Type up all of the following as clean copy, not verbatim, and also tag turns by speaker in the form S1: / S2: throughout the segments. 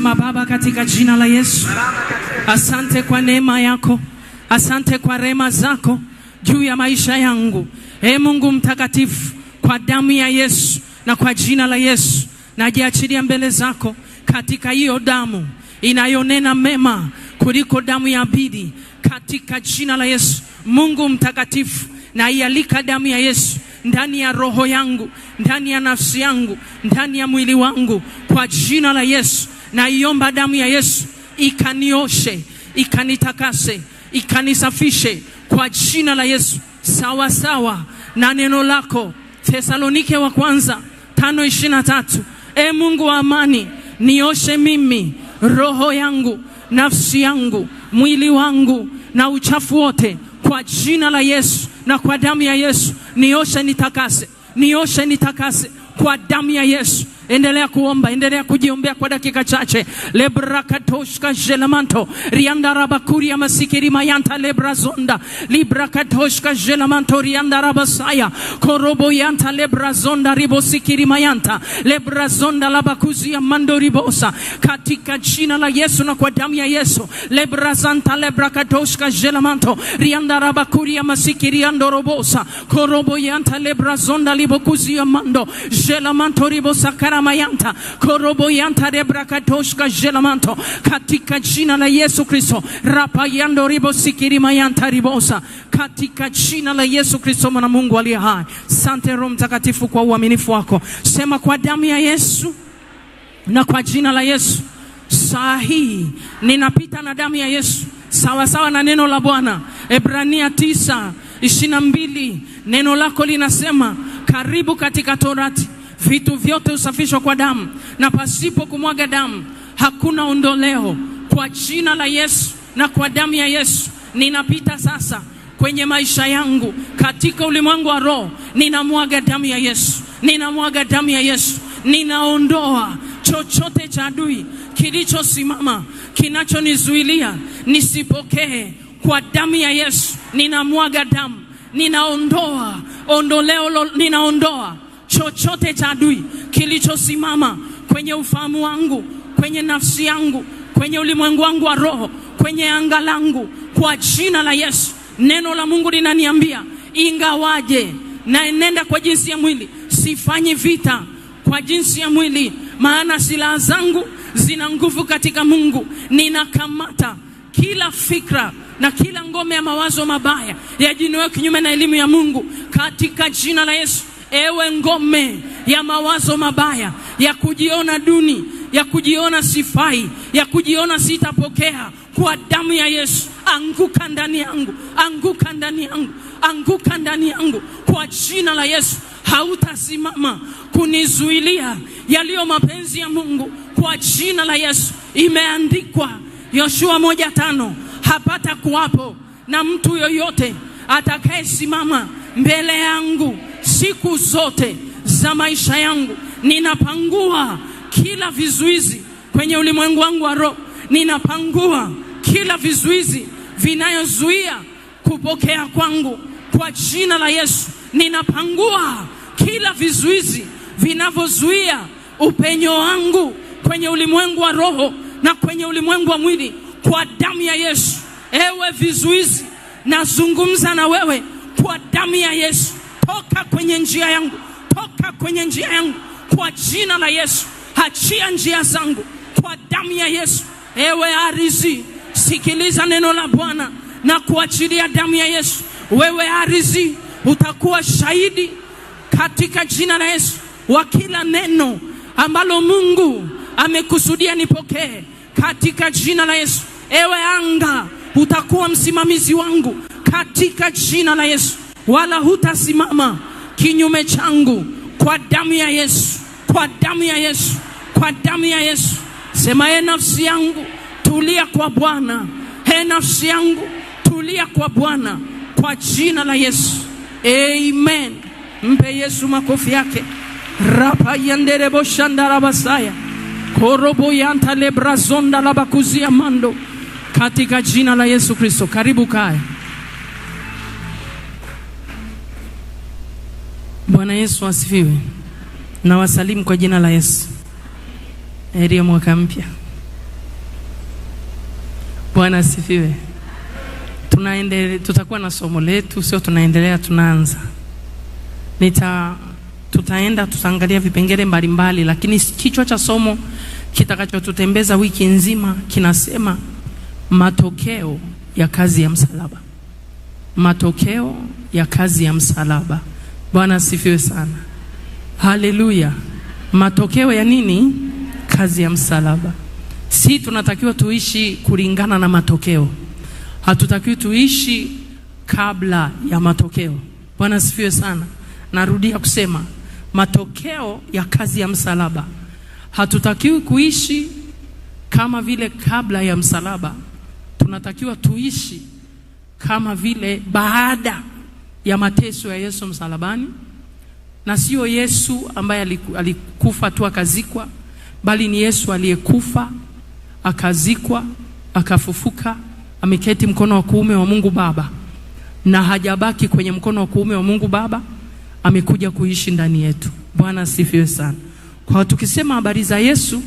S1: Sema Baba, katika jina la Yesu, asante kwa neema yako, asante kwa rehema zako juu ya maisha yangu. Mungu mtakatifu, kwa damu ya Yesu na kwa jina la Yesu, najiachilia mbele zako katika hiyo damu inayonena mema kuliko damu ya Abeli, katika jina la Yesu. Mungu mtakatifu, na ialika damu ya Yesu ndani ya roho yangu, ndani ya nafsi yangu, ndani ya mwili wangu, kwa jina la Yesu. Na iomba damu ya Yesu ikanioshe, ikanitakase, ikanisafishe kwa jina la Yesu, sawa sawa na neno lako Thesalonike wa kwanza 5:23. Mungu wa amani, nioshe mimi, roho yangu, nafsi yangu, mwili wangu na uchafu wote kwa jina la Yesu na kwa damu ya Yesu. Nioshe nitakase, nioshe nitakase kwa damu ya Yesu. Endelea kuomba, endelea kujiombea kwa dakika chache. Lebrakatoshka jelamanto rianda rabakuri ya masikiri mayanta lebrazonda librakatoshka jelamanto rianda rabasaya korobo yanta lebrazonda ribosikiri mayanta lebrazonda labakuzi ya mando ribosa, katika jina la Yesu na kwa damu ya Yesu. Lebrazanta lebrakatoshka jelamanto rianda rabakuri ya masikiri ando robosa korobo yanta lebrazonda libokuzi ya mando jelamanto ribosa mayanta korobo yanta rebrakatoshka jelamanto, katika jina la Yesu Kristo. Rapa yando ribo sikiri mayanta ribosa, katika jina la Yesu Kristo mwana Mungu aliye hai. Asante Roho Mtakatifu kwa uaminifu wako. Sema kwa damu ya Yesu na kwa jina la Yesu, saa hii ninapita na damu ya Yesu sawa sawa na neno la Bwana. Ebrania 9:22, neno lako linasema karibu katika Torati vitu vyote usafishwa kwa damu, na pasipo kumwaga damu hakuna ondoleo. Kwa jina la Yesu na kwa damu ya Yesu, ninapita sasa kwenye maisha yangu katika ulimwengu wa roho. Ninamwaga damu ya Yesu, ninamwaga damu ya Yesu. Ninaondoa chochote cha adui kilichosimama, kinachonizuilia nisipokee. Kwa damu ya Yesu ninamwaga damu, ninaondoa ondoleo, ninaondoa chochote cha adui kilichosimama kwenye ufahamu wangu, kwenye nafsi yangu, kwenye ulimwengu wangu wa roho, kwenye anga langu, kwa jina la Yesu. Neno la Mungu linaniambia ingawaje naenenda kwa jinsi ya mwili, sifanyi vita kwa jinsi ya mwili, maana silaha zangu zina nguvu katika Mungu. Ninakamata kila fikra na kila ngome ya mawazo mabaya yajinuwe kinyume na elimu ya Mungu, katika jina la Yesu. Ewe ngome ya mawazo mabaya ya kujiona duni, ya kujiona sifai, ya kujiona sitapokea, kwa damu ya Yesu anguka ndani yangu, anguka ndani yangu, anguka ndani yangu kwa jina la Yesu. Hautasimama kunizuilia yaliyo mapenzi ya Mungu kwa jina la Yesu. Imeandikwa Yoshua 1:5, hapata kuwapo na mtu yoyote atakayesimama mbele yangu siku zote za maisha yangu. Ninapangua kila vizuizi kwenye ulimwengu wangu wa roho. Ninapangua kila vizuizi vinayozuia kupokea kwangu kwa jina la Yesu. Ninapangua kila vizuizi vinavyozuia upenyo wangu kwenye ulimwengu wa roho na kwenye ulimwengu wa mwili kwa damu ya Yesu. Ewe vizuizi, nazungumza na wewe kwa damu ya Yesu. Toka kwenye njia yangu, toka kwenye njia yangu kwa jina la Yesu. Achia njia zangu kwa damu ya Yesu. Ewe ardhi, sikiliza neno la Bwana na kuachilia damu ya Yesu. Wewe ardhi, utakuwa shahidi katika jina la Yesu wa kila neno ambalo Mungu amekusudia nipokee katika jina la Yesu. Ewe anga, utakuwa msimamizi wangu katika jina la Yesu, wala hutasimama kinyume changu kwa damu ya Yesu, kwa damu ya Yesu, kwa damu ya Yesu. Sema nafsi yangu tulia kwa Bwana, nafsi yangu tulia kwa Bwana kwa jina la Yesu. Amen. Mpe Yesu makofi yake. Rapa yanderebo shandara basaya korobo yanta lebrazonda labakuzia mando, katika jina la Yesu Kristo. Karibu kae. Bwana Yesu asifiwe. Na wasalimu kwa jina la Yesu. Heri ya mwaka mpya. Bwana asifiwe. Tutakuwa na somo letu, sio tunaendelea, tunaanza. Tutaangalia vipengele mbalimbali, lakini kichwa cha somo kitakachotutembeza wiki nzima kinasema matokeo ya kazi ya msalaba. Matokeo ya kazi ya msalaba. Bwana asifiwe sana. Haleluya. Matokeo ya nini? Kazi ya msalaba. Si tunatakiwa tuishi kulingana na matokeo. Hatutakiwi tuishi kabla ya matokeo. Bwana asifiwe sana. Narudia kusema matokeo ya kazi ya msalaba. Hatutakiwi kuishi kama vile kabla ya msalaba. Tunatakiwa tuishi kama vile baada ya mateso ya Yesu msalabani. Na sio Yesu ambaye alikufa tu akazikwa, bali ni Yesu aliyekufa, akazikwa, akafufuka, ameketi mkono wa kuume wa Mungu Baba. Na hajabaki kwenye mkono wa kuume wa Mungu Baba, amekuja kuishi ndani yetu. Bwana asifiwe sana. Kwa tukisema habari za Yesu,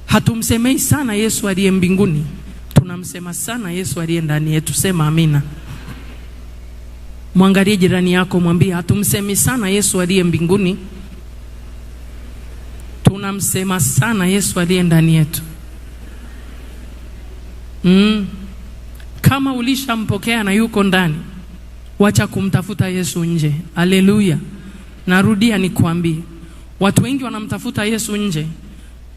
S1: hatumsemei sana Yesu aliye mbinguni, tunamsema sana Yesu aliye ndani yetu. Sema amina. Mwangalie jirani yako, mwambie hatumsemi sana Yesu aliye mbinguni, tunamsema sana Yesu aliye ndani yetu. Kama ulishampokea na yuko ndani, wacha kumtafuta Yesu nje. Haleluya. Narudia nikwambie, watu wengi wanamtafuta Yesu nje,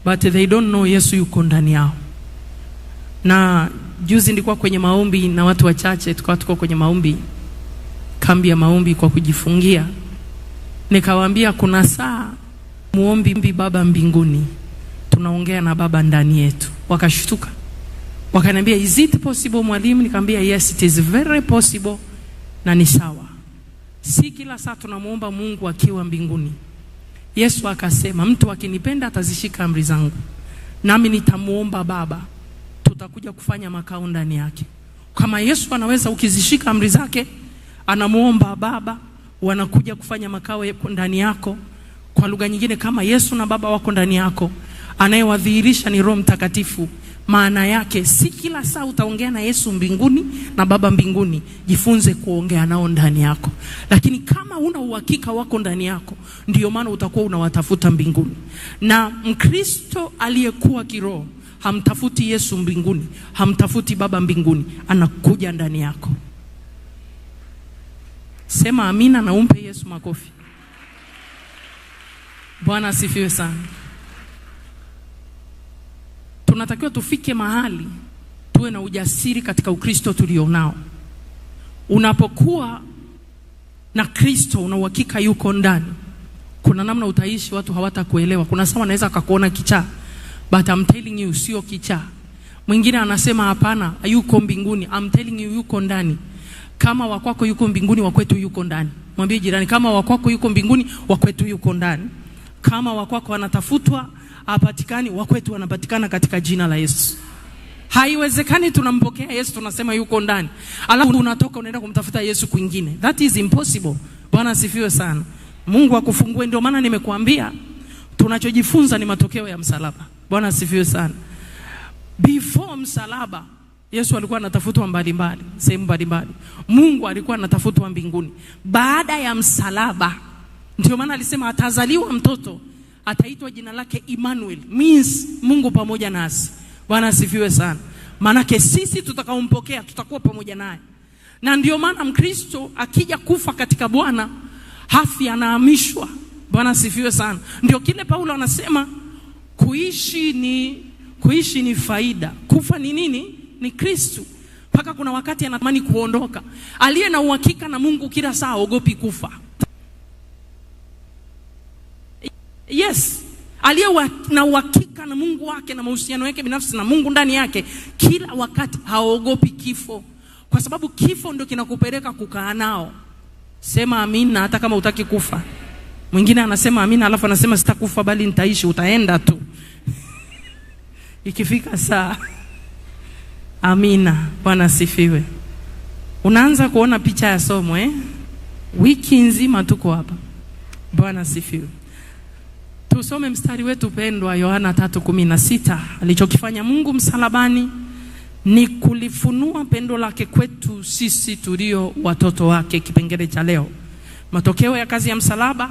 S1: but they don't know Yesu yuko ndani yao. Na juzi nilikuwa kwenye maombi na watu wachache, tuko kwenye maombi, kambi ya maombi kwa kujifungia. Nikawaambia kuna saa muombi Baba mbinguni, tunaongea na Baba ndani yetu. Wakashtuka. Wakaniambia, is it possible mwalimu? Nikamwambia yes, it is very possible, na ni sawa. Si kila saa tunamuomba Mungu akiwa mbinguni. Yesu akasema mtu akinipenda atazishika amri zangu, nami nitamuomba Baba, tutakuja kufanya makao ndani yake. Kama Yesu anaweza ukizishika amri zake, anamuomba Baba, wanakuja kufanya makao ndani yako. Kwa lugha nyingine, kama Yesu na Baba wako ndani yako, anayewadhihirisha ni Roho Mtakatifu. Maana yake si kila saa utaongea na Yesu mbinguni na Baba mbinguni, jifunze kuongea nao ndani yako. Lakini kama una uhakika wako ndani yako, ndio maana utakuwa unawatafuta mbinguni. Na Mkristo aliyekuwa kiroho hamtafuti Yesu mbinguni, hamtafuti Baba mbinguni, anakuja ndani yako. Sema amina na umpe Yesu makofi. Bwana asifiwe sana. Tunatakiwa tufike mahali tuwe na ujasiri katika Ukristo tulionao. Unapokuwa na Kristo, una uhakika yuko ndani, kuna namna utaishi watu hawatakuelewa. Kuna sawa anaweza akakuona kichaa, but I'm telling you sio kichaa. Mwingine anasema hapana, yuko mbinguni. I'm telling you yuko ndani. Kama wakwako yuko mbinguni, wakwetu yuko ndani. Mwambie jirani, kama wakwako yuko mbinguni, wakwetu yuko ndani. Kama wakwako wanatafutwa hapatikani, wakwetu wanapatikana katika jina la Yesu. Haiwezekani tunampokea Yesu tunasema yuko ndani, alafu unatoka unaenda kumtafuta Yesu kwingine. That is impossible. Bwana asifiwe sana. Mungu akufungue. Ndio maana nimekuambia tunachojifunza ni matokeo ya msalaba. Bwana asifiwe sana. Before msalaba, Yesu alikuwa anatafutwa mbalimbali, sehemu mbalimbali. Mungu alikuwa anatafutwa mbinguni. Baada ya msalaba, ndio maana alisema atazaliwa mtoto, ataitwa jina lake Emmanuel, means Mungu pamoja nasi. Bwana asifiwe sana. Maanake sisi tutakaompokea tutakuwa pamoja naye. Na ndio maana Mkristo akija kufa katika Bwana, hafi anahamishwa. Bwana asifiwe sana. Ndio kile Paulo anasema kuishi ni faida, kufa ni nini? Ni Kristo. Paka kuna wakati anatamani kuondoka. Aliye na uhakika na Mungu kila saa ogopi kufa. Yes, aliye na uhakika na Mungu wake na mahusiano yake binafsi na Mungu ndani yake, kila wakati haogopi kifo, kwa sababu kifo ndio kinakupeleka kukaa nao. Sema amina hata kama hutaki kufa. Mwingine anasema amina alafu anasema sitakufa bali nitaishi. Utaenda tu ikifika saa. Amina. Bwana asifiwe. Unaanza kuona picha ya somo wiki nzima tuko hapa. Bwana asifiwe. Tusome mstari wetu pendwa, Yohana 3:16. Alichokifanya Mungu msalabani ni kulifunua pendo lake kwetu sisi tulio watoto wake, kipengele cha leo. Matokeo ya kazi ya msalaba,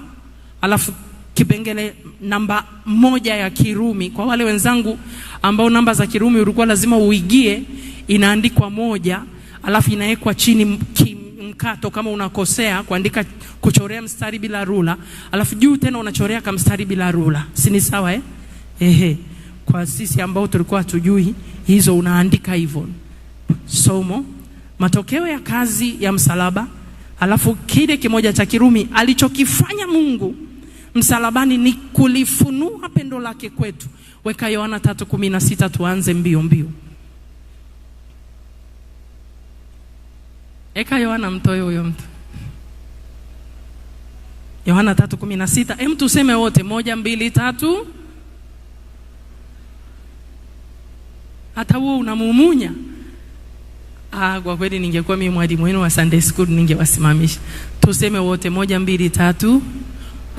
S1: alafu kipengele namba 1 ya Kirumi. Kwa wale wenzangu ambao namba za Kirumi ulikuwa lazima uigie, inaandikwa 1, alafu inawekwa chini mkato kama unakosea kuandika, kuchorea mstari bila rula, alafu juu tena unachorea kama mstari bila rula. Si ni sawa Kwa sisi ambao tulikuwa tujui hizo, unaandika hivyo. Somo, matokeo ya kazi ya msalaba, alafu kile kimoja cha Kirumi alichokifanya Mungu msalabani ni kulifunua pendo lake kwetu. Weka Yohana 3:16 tuanze mbio mbio. Eka Yohana mtoe huyo mtu. Yohana 3:16. Tuseme wote 1 2 3. Hata wewe unamumunya. Kwa kweli ningekuwa mimi mwalimu wenu wa Sunday school ningewasimamisha. Tuseme wote 1 2 3.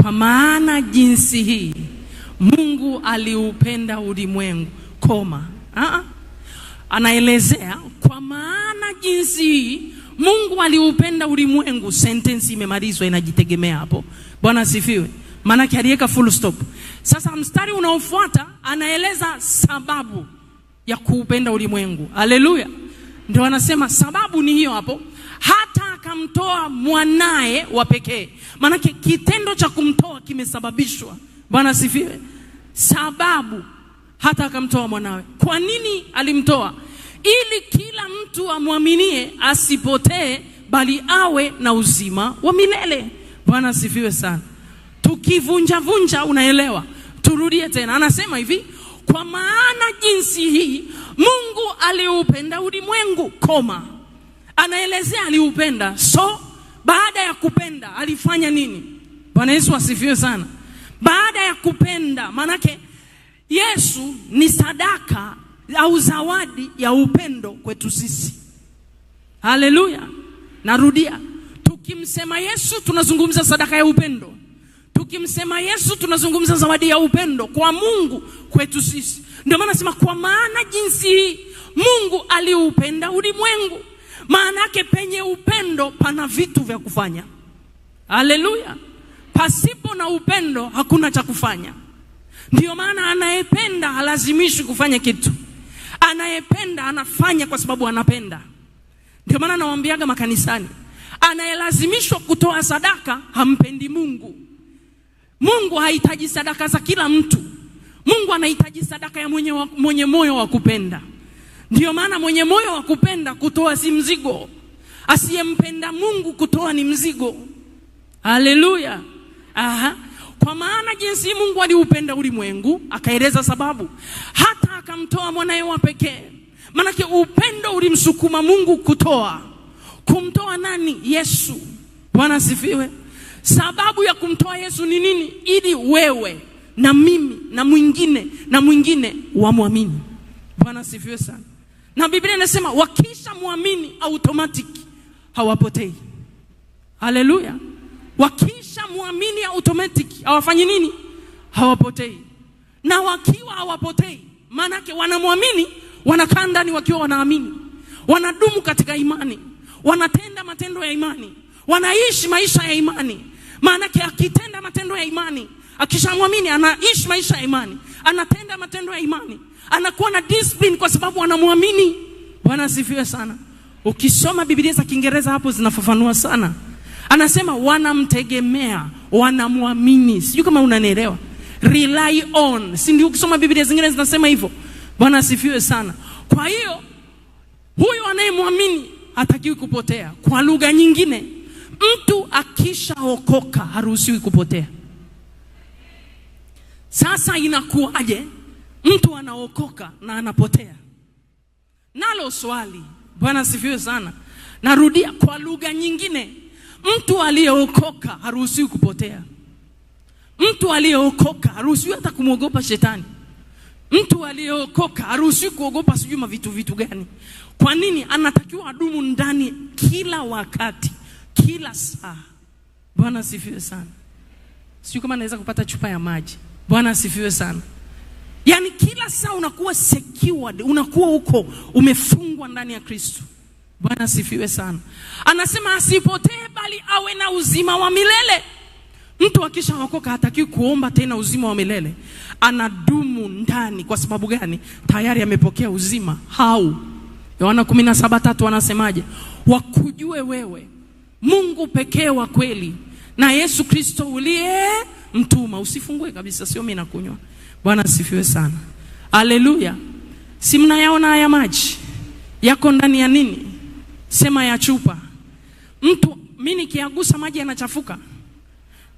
S1: Kwa maana jinsi hii Mungu aliupenda ulimwengu, anaelezea kwa maana jinsi hii Mungu aliupenda ulimwengu. Sentence imemalizwa, inajitegemea hapo. Bwana asifiwe. Maana aliweka full stop. Sasa mstari unaofuata anaeleza sababu ya kuupenda ulimwengu. Haleluya. Ndio anasema sababu ni hiyo hapo, hata akamtoa mwanae wa pekee. Maana kitendo cha kumtoa kimesababishwa. Bwana asifiwe. Sababu hata akamtoa mwanawe. Kwa nini alimtoa? Ili kila mtu amwaminie asipotee, bali awe na uzima wa milele. Bwana asifiwe sana. Tukivunja unaelewa. Turudie tena. Anasema hivi, kwa maana jinsi hii Mungu aliupenda ulimwengu, anaelezea aliupenda. So baada ya kupenda alifanya nini? Bwana Yesu asifiwe sana. Baada ya kupenda, manake Yesu ni sadaka au zawadi ya upendo kwetu sisi. Haleluya. Narudia, tukimsema Yesu tunazungumza sadaka ya upendo. Tukimsema Yesu tunazungumza zawadi ya upendo kwa Mungu kwetu sisi. Ndio maana nasema kwa maana jinsi hii Mungu aliupenda ulimwengu. Maana yake penye upendo pana vitu vya kufanya. Haleluya. Pasipo na upendo hakuna cha kufanya. Ndio maana anayependa halazimishi kufanya kitu. Anayependa anafanya kwa sababu anapenda. Ndio maana nawaambiaga makanisani, anayelazimishwa kutoa sadaka hampendi Mungu. Mungu hahitaji sadaka za kila mtu. Mungu anahitaji sadaka ya mwenye moyo wa kupenda. Ndio maana mwenye moyo wa kupenda kutoa si mzigo. Asiyempenda Mungu kutoa ni mzigo. Haleluya. Kwa maana jinsi Mungu aliupenda ulimwengu, akaeleza sababu, hata akamtoa mwanae wa pekee. Maana upendo ulimsukuma Mungu kutoa. Kumtoa nani? Yesu. Bwana asifiwe. Sababu ya kumtoa Yesu ni nini? Ili wewe na mimi na mwingine wamwamini. Bwana asifiwe sana. Na Biblia inasema wakisha muamini automatic hawapotei. Haleluya. Wakisha muamini automatic hawafanyi nini? Hawapotei. Na wakiwa hawapotei, maana yake wanamwamini, wanakaa ndani wakiwa wanaamini. Wanadumu katika imani. Wanatenda matendo ya imani. Wanaishi maisha ya imani. Maana yake akitenda matendo ya imani, akishamwamini anaishi maisha ya imani. Anatenda matendo ya imani. Anakuwa na discipline kwa sababu anamwamini. Bwana asifiwe sana. Ukisoma Biblia za Kiingereza hapo zinafafanua sana. Anasema wanamtegemea, wanamwamini. Sijui kama unanielewa. Rely on. Si ndio ukisoma Biblia zingine zinasema hivyo. Bwana asifiwe sana. Kwa hiyo huyu anayemwamini hatakiwi kupotea. Kwa lugha nyingine, mtu akishaokoka haruhusiwi kupotea. Sasa inakuaje mtu anaokoka na anapotea? Nalo swali. Bwana asifiwe sana. Narudia, kwa lugha nyingine, mtu aliyeokoka haruhusiwi kupotea. Mtu aliyeokoka haruhusiwi hata kumwogopa shetani. Mtu aliyeokoka haruhusiwi kuogopa sijui vitu gani. Kwa nini? Anatakiwa adumu ndani kila wakati, kila saa. Bwana asifiwe sana. Sijui kama naweza kupata chupa ya maji. Bwana asifiwe sana. Yani kila saa unakuwa secured, unakuwa huko umefungwa ndani ya Kristo. Bwana asifiwe sana. Anasema asipotee bali awe na uzima wa milele. Mtu akishaokoka hataki kuomba tena uzima wa milele. Anadumu ndani. Kwa sababu gani? Tayari amepokea uzima. Yohana 17:3 anasemaje? Wakujue wewe Mungu pekee wa kweli na Yesu Kristo uliye mtuma. Usifungue kabisa, sio mimi nakunywa. Bwana asifiwe sana. Haleluya. Si mnayaona haya maji? Yako ndani ya nini? Sema ya chupa. Mimi nikiagusa maji yanachafuka.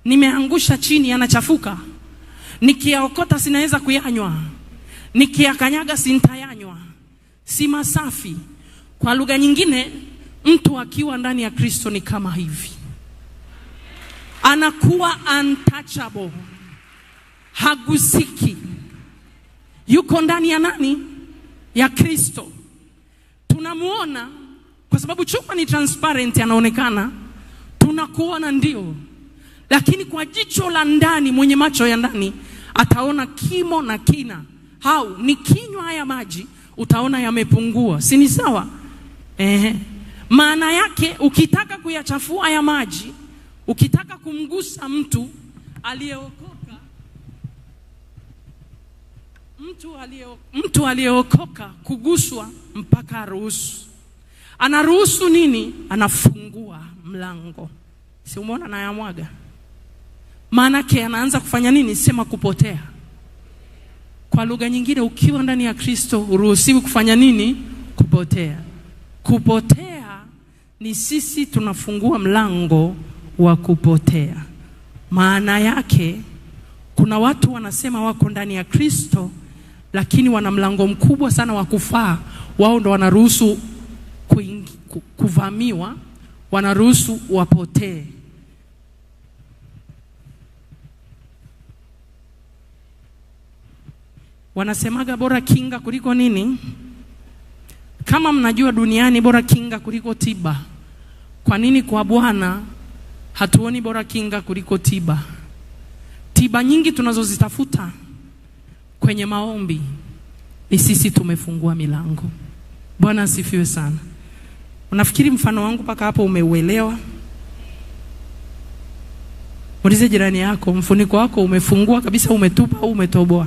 S1: Nimeangusha chini yanachafuka. Nikiyaokota sinaweza kuyanywa. Nikiyakanyaga sintayanywa. Si masafi. Kwa lugha nyingine, mtu akiwa ndani ya Kristo ni kama hivi. Anakuwa untouchable. Hagusiki. Yuko ndani ya nani? Ya Kristo. Tunamuona kwa sababu chupa ni transparent, anaonekana. Tunakuona ndio. Lakini kwa jicho la ndani, mwenye macho ya ndani ataona kimo na kina. Nikinywa haya maji utaona yamepungua. Si ni sawa? Maana yake ukitaka kuyachafua haya maji, ukitaka kumgusa mtu aliyeokoka, mtu aliyeokoka kuguswa mpaka aruhusu. Anaruhusu nini? Anafungua mlango. Si umeona na yamwaga? Maana yake anaanza kufanya nini? Sema kupotea. Kwa lugha nyingine, ukiwa ndani ya Kristo uruhusiwi kufanya nini? Kupotea. Kupotea ni sisi tunafungua mlango wa kupotea. Maana yake kuna watu wanasema wako ndani ya Kristo lakini wana mlango mkubwa sana wa kufaa. Wao ndo wanaruhusu kuvamiwa, wanaruhusu wapotee. Wanasemaga bora kinga kuliko nini? Kama mnajua duniani bora kinga kuliko tiba. Kwa nini kwa Bwana hatuoni bora kinga kuliko tiba? Tiba nyingi tunazozitafuta kwenye maombi ni sisi tumefungua milango. Bwana asifiwe sana. Unafikiri mfano wangu paka hapo umeuelewa? Muulize jirani yako, mfuniko wako umefungua kabisa, umetupa au umetoboa?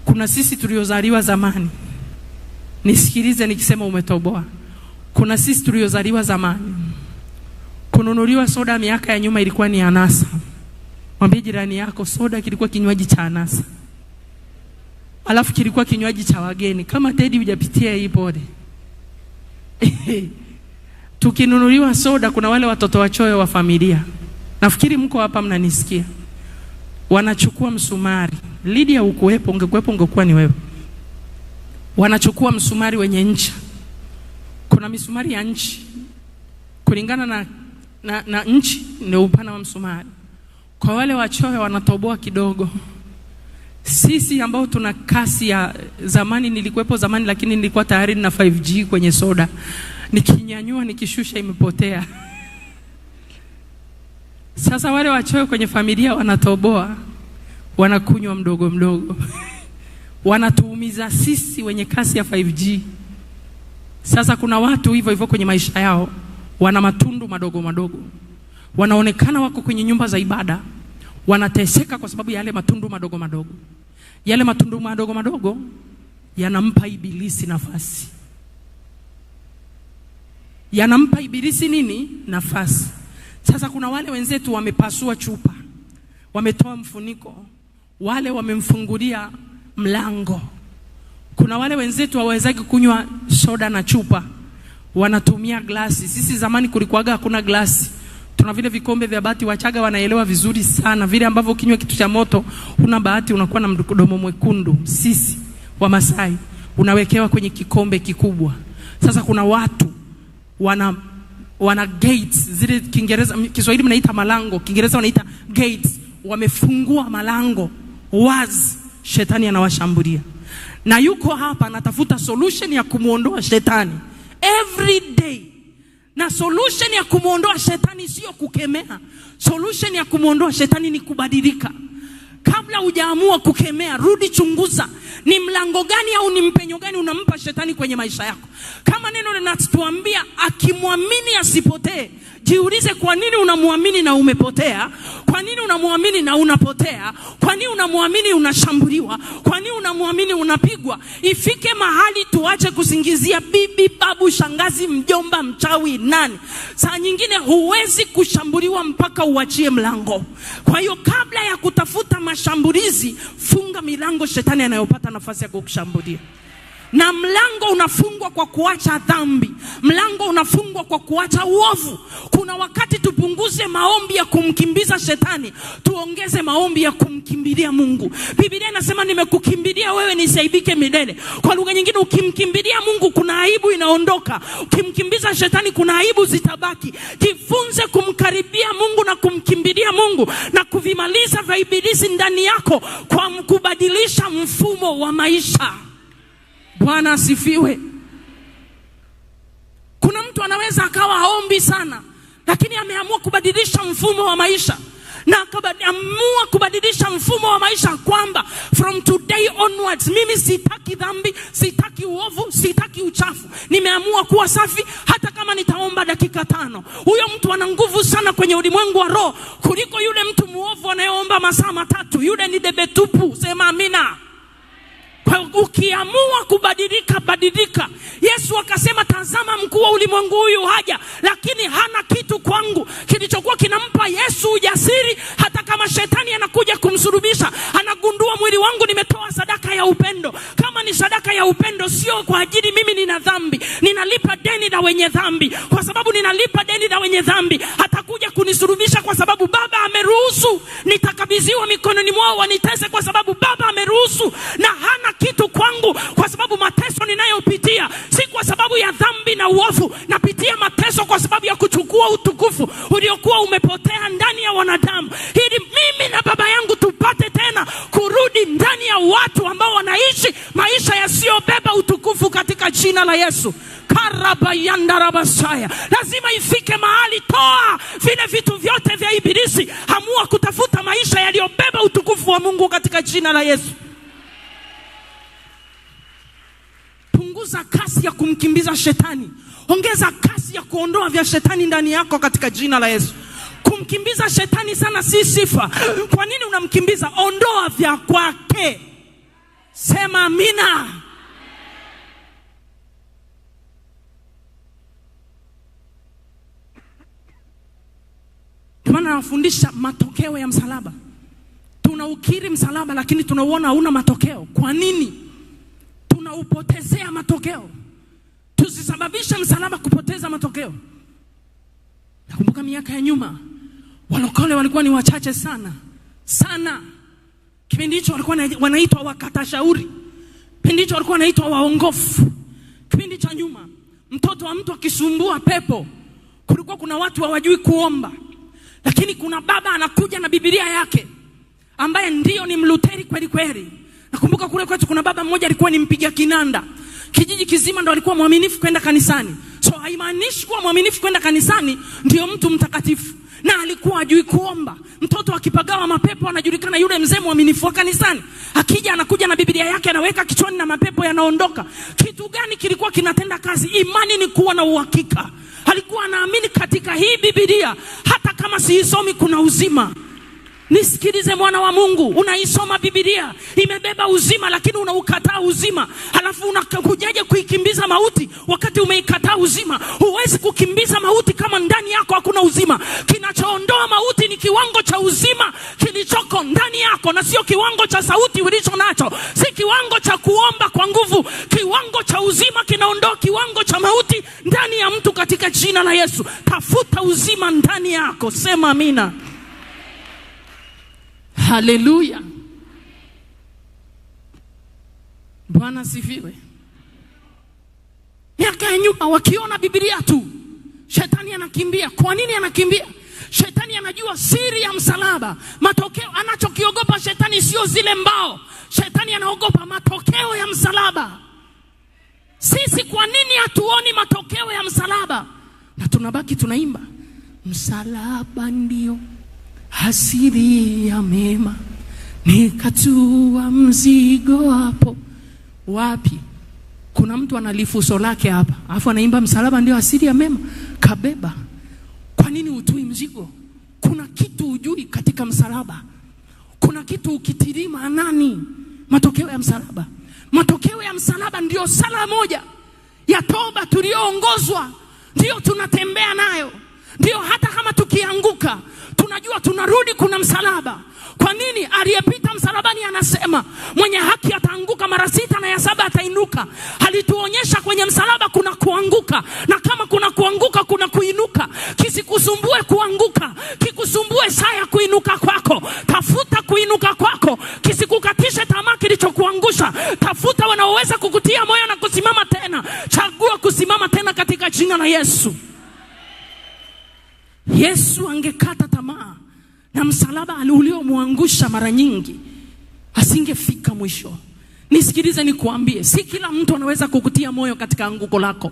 S1: Kuna sisi tuliozaliwa zamani. Nisikilize nikisema umetoboa. Kuna sisi tuliozaliwa zamani. Kununuliwa soda miaka ya nyuma ilikuwa ni anasa. Mwambie jirani yako, soda kilikuwa kinywaji cha anasa. Alafu kilikuwa kinywaji cha wageni. Kama Teddy hujapitia hii pole. Tukinunuliwa soda, kuna wale watoto wachoyo wa familia. Nafikiri mko hapa mnanisikia. Wanachukua msumari. Lydia ukuwepo, ungekuwepo ungekuwa ni wewe. Wanachukua msumari wenye ncha. Kuna misumari ya nchi. Kulingana na nchi ndio upana wa msumari. Kwa wale wachoyo wanatoboa kidogo. Sisi ambao tuna kasi ya zamani, nilikuwepo zamani lakini nilikuwa tayari na 5G kwenye soda. Nikinyanyua nikishusha imepotea. Sasa wale wachoyo kwenye familia wanatoboa, wanakunywa mdogo mdogo. Wanatuumiza sisi wenye kasi ya 5G. Sasa kuna watu hivyo hivyo kwenye maisha yao, wana matundu madogo madogo. Wanaonekana wako kwenye nyumba za ibada, wanateseka kwa sababu ya yale matundu madogo madogo. Yale matundu madogo madogo yanampa ibilisi nafasi. Yanampa ibilisi nini? Nafasi. Sasa kuna wale wenzetu wamepasua chupa, wametoa mfuniko, wale wamemfungulia mlango. Kuna wale wenzetu hawawezaki kunywa soda na chupa, wanatumia glasi. Sisi zamani kulikuwaga hakuna glasi. Tuna vile vikombe vya bati. Wachaga wanaelewa vizuri sana vile ambavyo ukinywa kitu cha moto una bahati unakuwa na mdomo mwekundu. Sisi wa Masai unawekewa kwenye kikombe kikubwa. Sasa kuna watu wana gates, zile Kiingereza, Kiswahili mnaita malango, Kiingereza wanaita gates. Wamefungua malango wazi, shetani anawashambulia. Na yuko hapa anatafuta solution ya kumuondoa shetani every day. Na solution ya kumuondoa shetani sio kukemea. Solution ya kumuondoa shetani ni kubadilika. Kabla hujaamua kukemea, rudi chunguza. Ni mlango gani au ni mpenyo gani unampa shetani kwenye maisha yako? Kama neno linatuambia akimwamini asipotee, jiulize kwa nini unamwamini na umepotea? Kwa nini unamwamini na unapotea? Kwa nini unamwamini unashambuliwa? Kwa nini unamwamini unapigwa? Ifike mahali tuache kusingizia bibi, babu, shangazi, mjomba, mchawi, nani. Saa nyingine huwezi kushambuliwa mpaka uachie mlango. Kwa hiyo kabla ya kutafuta mashambulizi, funga milango shetani anayopata nafasi ya kukushambulia. Na mlango unafungwa kwa kuacha dhambi. Mlango unafungwa kwa kuacha uovu. Kuna wakati tupunguze maombi ya kumkimbiza shetani, tuongeze maombi ya kumkimbilia Mungu. Biblia inasema nimekukimbilia wewe nisiaibike milele. Kwa lugha nyingine, ukimkimbilia Mungu kuna aibu inaondoka. Ukimkimbiza shetani kuna aibu zitabaki. Jifunze kumkaribia Mungu na kumkimbilia Mungu na kuvimaliza vya ibilisi ndani yako kwa kubadilisha mfumo wa maisha. Bwana asifiwe. Kuna mtu anaweza akawa haombi sana, lakini ameamua kubadilisha mfumo wa maisha. Na akaamua kubadilisha mfumo wa maisha kwamba from today onwards mimi sitaki dhambi, sitaki uovu, sitaki uchafu. Nimeamua kuwa safi hata kama nitaomba dakika 5. Huyo mtu ana nguvu sana kwenye ulimwengu wa roho kuliko yule mtu muovu anayeomba masaa 3. Yule ni debe tupu. Sema amina. Kwa ukiamua kubadilika, badilika. Yesu akasema tazama mkuu wa ulimwengu huyu haja, lakini hana kitu kwangu. Kilichokuwa kinampa Yesu ujasiri hata kama shetani anakuja kumsulubisha, anagundua mwili wangu nimetoa sadaka ya upendo. Kama ni sadaka ya upendo, sio kwa ajili mimi nina dhambi, ninalipa deni la wenye dhambi. Kwa sababu ninalipa deni la wenye dhambi, hatakuja kunisulubisha kwa sababu Baba ameruhusu. Nitakabidhiwa mikononi mwao wanitese kwa sababu Baba ameruhusu. Na hana kitu kwangu kwa sababu mateso ninayopitia si kwa sababu ya dhambi na uovu. Napitia mateso kwa sababu ya kuchukua utukufu uliokuwa umepotea ndani ya wanadamu, ili mimi na Baba yangu tupate tena kurudi ndani ya watu ambao wanaishi maisha yasiyobeba utukufu katika jina la Yesu. Karabayandarabasaya. Lazima ifike mahali, toa vile vitu vyote vya ibilisi, amua kutafuta maisha yaliyobeba utukufu wa Mungu katika jina la Yesu. Punguza kasi ya kumkimbiza shetani, ongeza kasi ya kuondoa vya shetani ndani yako katika jina la Yesu. Kumkimbiza shetani sana si sifa. Kwa nini unamkimbiza? Ondoa vya kwake. Sema amina. Maana anafundisha matokeo ya msalaba. Tunaukiri msalaba lakini tunauona hauna matokeo. Kwa nini? Tunaupotezea matokeo. Tusisababisha msalaba kupoteza matokeo. Nakumbuka miaka ya nyuma walokole walikuwa ni wachache sana sana. Kipindi hicho walikuwa wanaitwa wakata shauri. Kipindi hicho walikuwa wanaitwa waongofu. Kipindi cha nyuma mtoto wa mtu akisumbua pepo, kulikuwa kuna watu hawajui kuomba. Lakini kuna baba anakuja na Biblia yake ambaye ndio ni mluteri kweli kweli. Nakumbuka kule kwetu kuna baba mmoja alikuwa ni mpiga kinanda. Kijiji kizima ndo alikuwa mwaminifu kwenda kanisani. So haimaanishi kuwa mwaminifu kwenda kanisani ndio mtu mtakatifu. Na alikuwa hajui kuomba. Mtoto akipagawa mapepo anajulikana yule mzee mwaminifu wa kanisani. Akija anakuja na Biblia yake anaweka kichwani na mapepo yanaondoka. Kitu gani kilikuwa kinatenda kazi? Imani ni kuwa na uhakika. Alikuwa anaamini katika hii Biblia hata kama siisomi kuna uzima. Nisikilize mwana wa Mungu, unaisoma Biblia imebeba uzima lakini unaukataa uzima. Halafu unakujaje kuikimbiza mauti wakati umeikataa uzima? Huwezi kukimbiza mauti kama ndani yako hakuna uzima. Kinachoondoa mauti ni kiwango cha uzima kilichoko ndani yako, na sio kiwango cha sauti ulicho nacho, si kiwango cha kuomba kwa nguvu. Kiwango cha uzima kinaondoa kiwango cha mauti ndani ya mtu katika jina la Yesu. Tafuta uzima ndani yako. Sema amina. Haleluya. Bwana sifiwe. Miaka ya nyuma wakiona Biblia tu shetani anakimbia. Kwa nini anakimbia? Shetani anajua siri ya msalaba. Matokeo anachokiogopa shetani sio zile mbao. Shetani anaogopa matokeo ya msalaba. Sisi kwa nini hatuoni matokeo ya msalaba? Na tunabaki tunaimba msalaba ndio asili ya mema, nikatua mzigo hapo. Wapi? Kuna mtu analifuso lake hapa, alafu anaimba msalaba ndio asili ya mema. Kabeba. Kwa nini utui mzigo? Kuna kitu ujui katika msalaba. Kuna kitu ukitiri maanani. Matokeo ya msalaba. Matokeo ya msalaba ndio sala moja ya toba tulioongozwa, ndio tunatembea nayo. Ndio hata kama tukianguka tunajua tunarudi, kuna msalaba. Kwa nini? Aliyepita msalabani anasema mwenye haki ataanguka mara 6 na ya 7 atainuka. Alituonyesha kwenye msalaba kuna kuanguka, na kama kuna kuanguka kuna kuinuka. Kisikusumbue kuanguka, kikusumbue saa ya kuinuka kwako. Tafuta kuinuka kwako, kisikukatishe tamaa kilichokuangusha. Tafuta wanaoweza kukutia moyo na kusimama tena. Chagua kusimama tena katika jina la Yesu. Yesu angekata tamaa na msalaba uliomwangusha mara nyingi, asingefika mwisho. Nisikilize nikuambie, si kila mtu anaweza kukutia moyo katika anguko lako.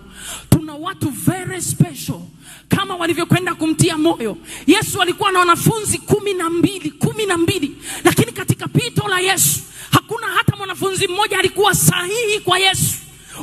S1: Tuna watu very special kama walivyokwenda kumtia moyo. Yesu alikuwa na wanafunzi 12, lakini katika pito la Yesu hakuna hata mwanafunzi mmoja alikuwa sahihi kwa Yesu.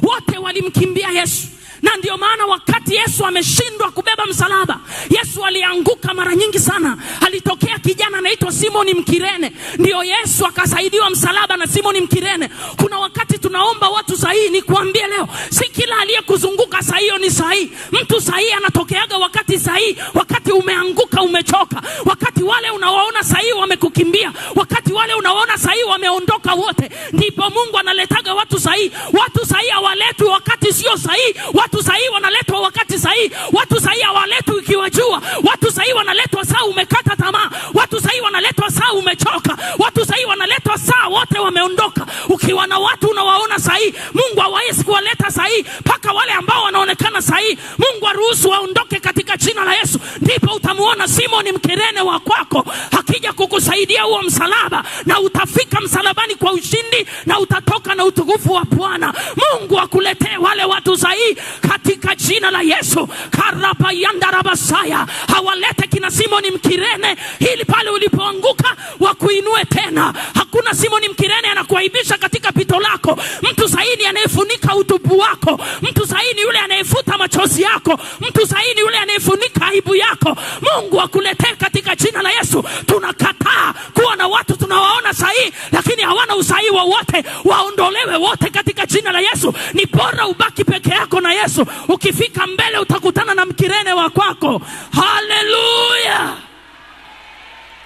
S1: Wote walimkimbia Yesu. Na ndio maana wakati Yesu ameshindwa kubeba msalaba, Yesu alianguka mara nyingi sana. Alitokea kijana anaitwa Simoni Mkirene, ndio Yesu akasaidiwa msalaba na Simoni Mkirene. Kuna wakati tunaomba watu sahihi. Nikuambie leo, si kila aliyekuzunguka sahihi ni sahihi. Mtu sahihi anatokeaga wakati sahihi, wakati umeanguka, umechoka, wakati wale unawaona sahihi wamekukimbia, wakati wale unawaona sahihi wameondoka wote, ndipo Mungu analetaga watu sahihi. Watu sahihi hawaletwi wakati sio sahihi. Watu sahihi wanaletwa wakati sahihi. Watu sahihi hawaletwi ukiwajua. Watu sahihi wanaletwa saa umekata tamaa. Watu sahihi wanaletwa saa umechoka. Watu sahihi wanaletwa saa wote wameondoka. Ukiwa na watu unawaona sahihi, Mungu hawezi kuwaleta sahihi mpaka wale ambao wanaonekana sahihi Mungu aruhusu waondoke katika jina la Yesu. Ndipo utamuona Simoni Mkirene wa kwako akija kukusaidia huo msalaba, na utafika msalabani kwa ushindi, na utatoka na utukufu wa Bwana. Mungu akuletee wale watu sahihi katika jina la Yesu. Karaba yandarabasaya, hawalete kina Simoni Mkirene ili pale ulipoanguka wakuinue tena. Hakuna Simoni Mkirene anakuaibisha katika pito lako. Mtu sahihi anayefunika utupu wako. Mtu sahihi yule anayefuta machozi yako. Mtu sahihi yule anayefunika aibu yako. Mungu akuletee katika jina la Yesu. Tunakataa kuwa na watu tunawaona sahihi lakini hawana usahihi wowote. Waondolewe wote katika jina la Yesu. Ni bora ubaki peke yako na Yesu. Ukifika mbele utakutana na Mkirene wa kwako. Haleluya.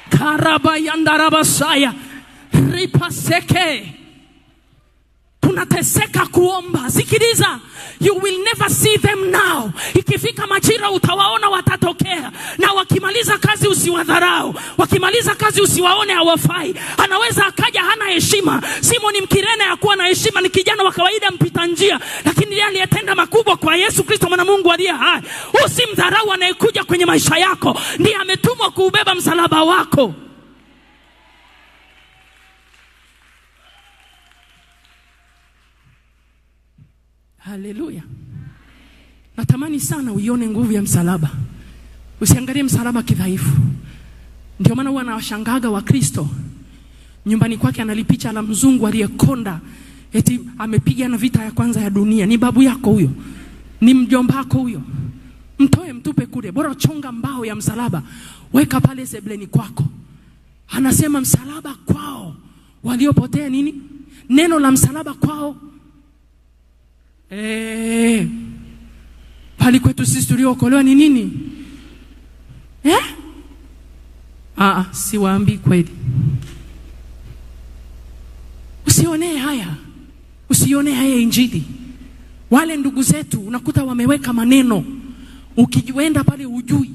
S1: Karaba yandarabasaya, ripaseke. Tunateseka kuomba. Sikiliza, you will never see them now. Ikifika majira utawaona watatokea. Na wakimaliza kazi usiwadharau. Wakimaliza kazi usiwaone hawafai. Anaweza akaja hana heshima. Simoni Mkirene hakuwa na heshima, ni kijana wa kawaida mpita njia, lakini yeye aliyetenda makubwa kwa Yesu Kristo mwana Mungu aliye hai. Usimdharau anayekuja kwenye maisha yako. Ndiye ametumwa kuubeba msalaba wako. Haleluya. Natamani sana uione nguvu ya msalaba. Usiangalie msalaba kidhaifu. Ndio maana huwa nawashangaga wa Kristo. Nyumbani kwake analipicha la mzungu aliyekonda, eti amepiga na vita ya kwanza ya dunia. Ni babu yako huyo. Ni mjomba wako huyo. Mtoe mtupe kule. Bora chonga mbao ya msalaba, weka pale sebleni kwako. Anasema msalaba kwao waliopotea nini? Neno la msalaba kwao. Pali kwetu sisi tuliokolewa ni nini? Siwaambii kweli. Usionee haya. Usionee haya injili. Wale ndugu zetu unakuta wameweka maneno. Ukienda pale ujui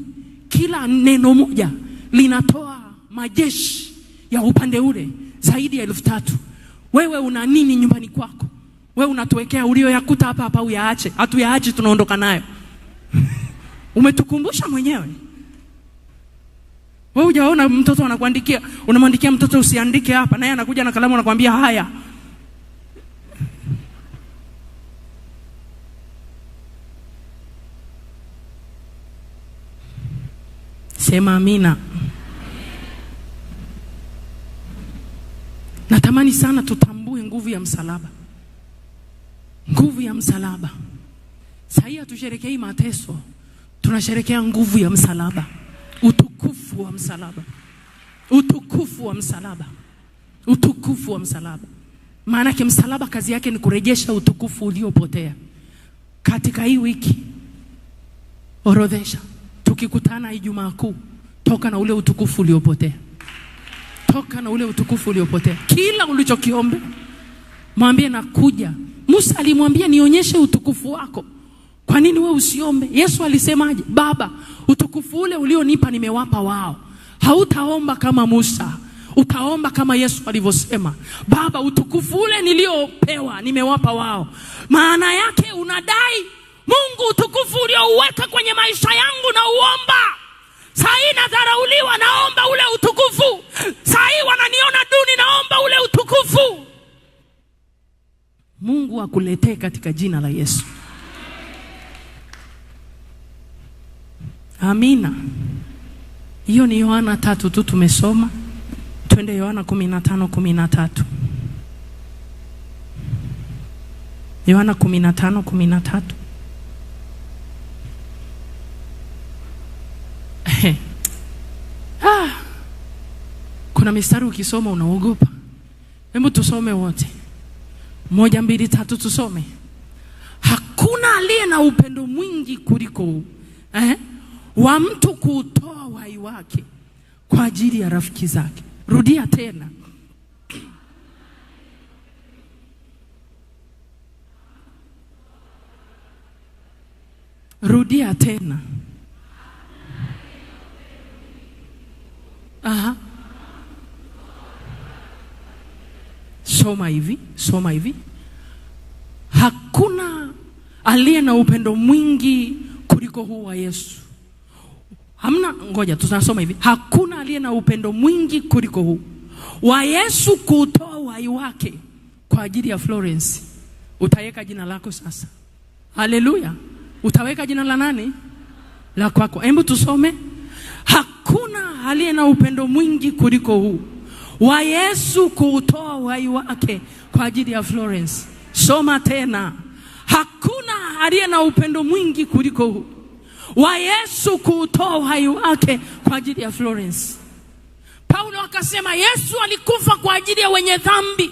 S1: kila neno moja linatoa majeshi ya upande ule zaidi ya 3,000. Wewe una nini nyumbani kwako? Wewe unatuwekea ulioyakuta hapa uyaache. Hatuyaachi, tunaondoka nayo. Umetukumbusha mwenyewe. Wewe hujaona mtoto anakuandikia, unamwandikia mtoto usiandike hapa, naye anakuja na kalamu anakuambia haya. Sema amina. natamani sana tutambue nguvu ya msalaba. Nguvu ya msalaba. Sasa hatusherekei mateso, tunasherekea nguvu ya msalaba. Utukufu wa msalaba. Utukufu wa msalaba. Utukufu wa msalaba. Maana yake msalaba kazi yake ni kurejesha utukufu uliopotea. Katika hii wiki orodhesha, tukikutana Ijumaa Kuu, toka na ule utukufu uliopotea. Toka na ule utukufu uliopotea. Kila ulichokiomba mwambie nakuja. Musa alimwambia nionyeshe utukufu wako. Kwa nini wewe usiombe? Yesu alisemaje? Baba, utukufu ule ulionipa nimewapa wao. Hautaomba kama Musa, utaomba kama Yesu alivyosema. Baba, utukufu ule niliopewa nimewapa wao. Maana yake unadai Mungu utukufu uliouweka kwenye maisha yangu na uomba. Saa hii nadharauliwa, naomba ule utukufu. Saa hii wananiona duni, naomba ule utukufu. Mungu akuletee katika jina la Yesu. Amina. Hiyo ni Yohana 3 tu tumesoma. Twende Yohana 15:13. Yohana 15:13. Kuna mistari ukisoma unaogopa. Hebu tusome wote. 1, 2, 3 tusome. Hakuna aliye na upendo mwingi kuliko wa mtu kutoa uhai wake kwa ajili ya rafiki zake. Rudia tena. Rudia tena. Soma hivi. Hakuna aliye na upendo mwingi kuliko huu wa Yesu. Tunasoma hivi. Hakuna aliye na upendo mwingi kuliko huu wa Yesu kutoa uhai wake kwa ajili ya Florence. Utaweka jina lako sasa. Haleluya. Utaweka jina la nani? La kwako. Hebu tusome. Hakuna aliye na upendo mwingi kuliko huu wa Yesu kutoa uhai wake kwa ajili ya Florence. Soma tena. Hakuna aliye na upendo mwingi kuliko huu wa Yesu kutoa uhai wake kwa ajili ya Florence. Paulo akasema Yesu alikufa kwa ajili ya wenye dhambi,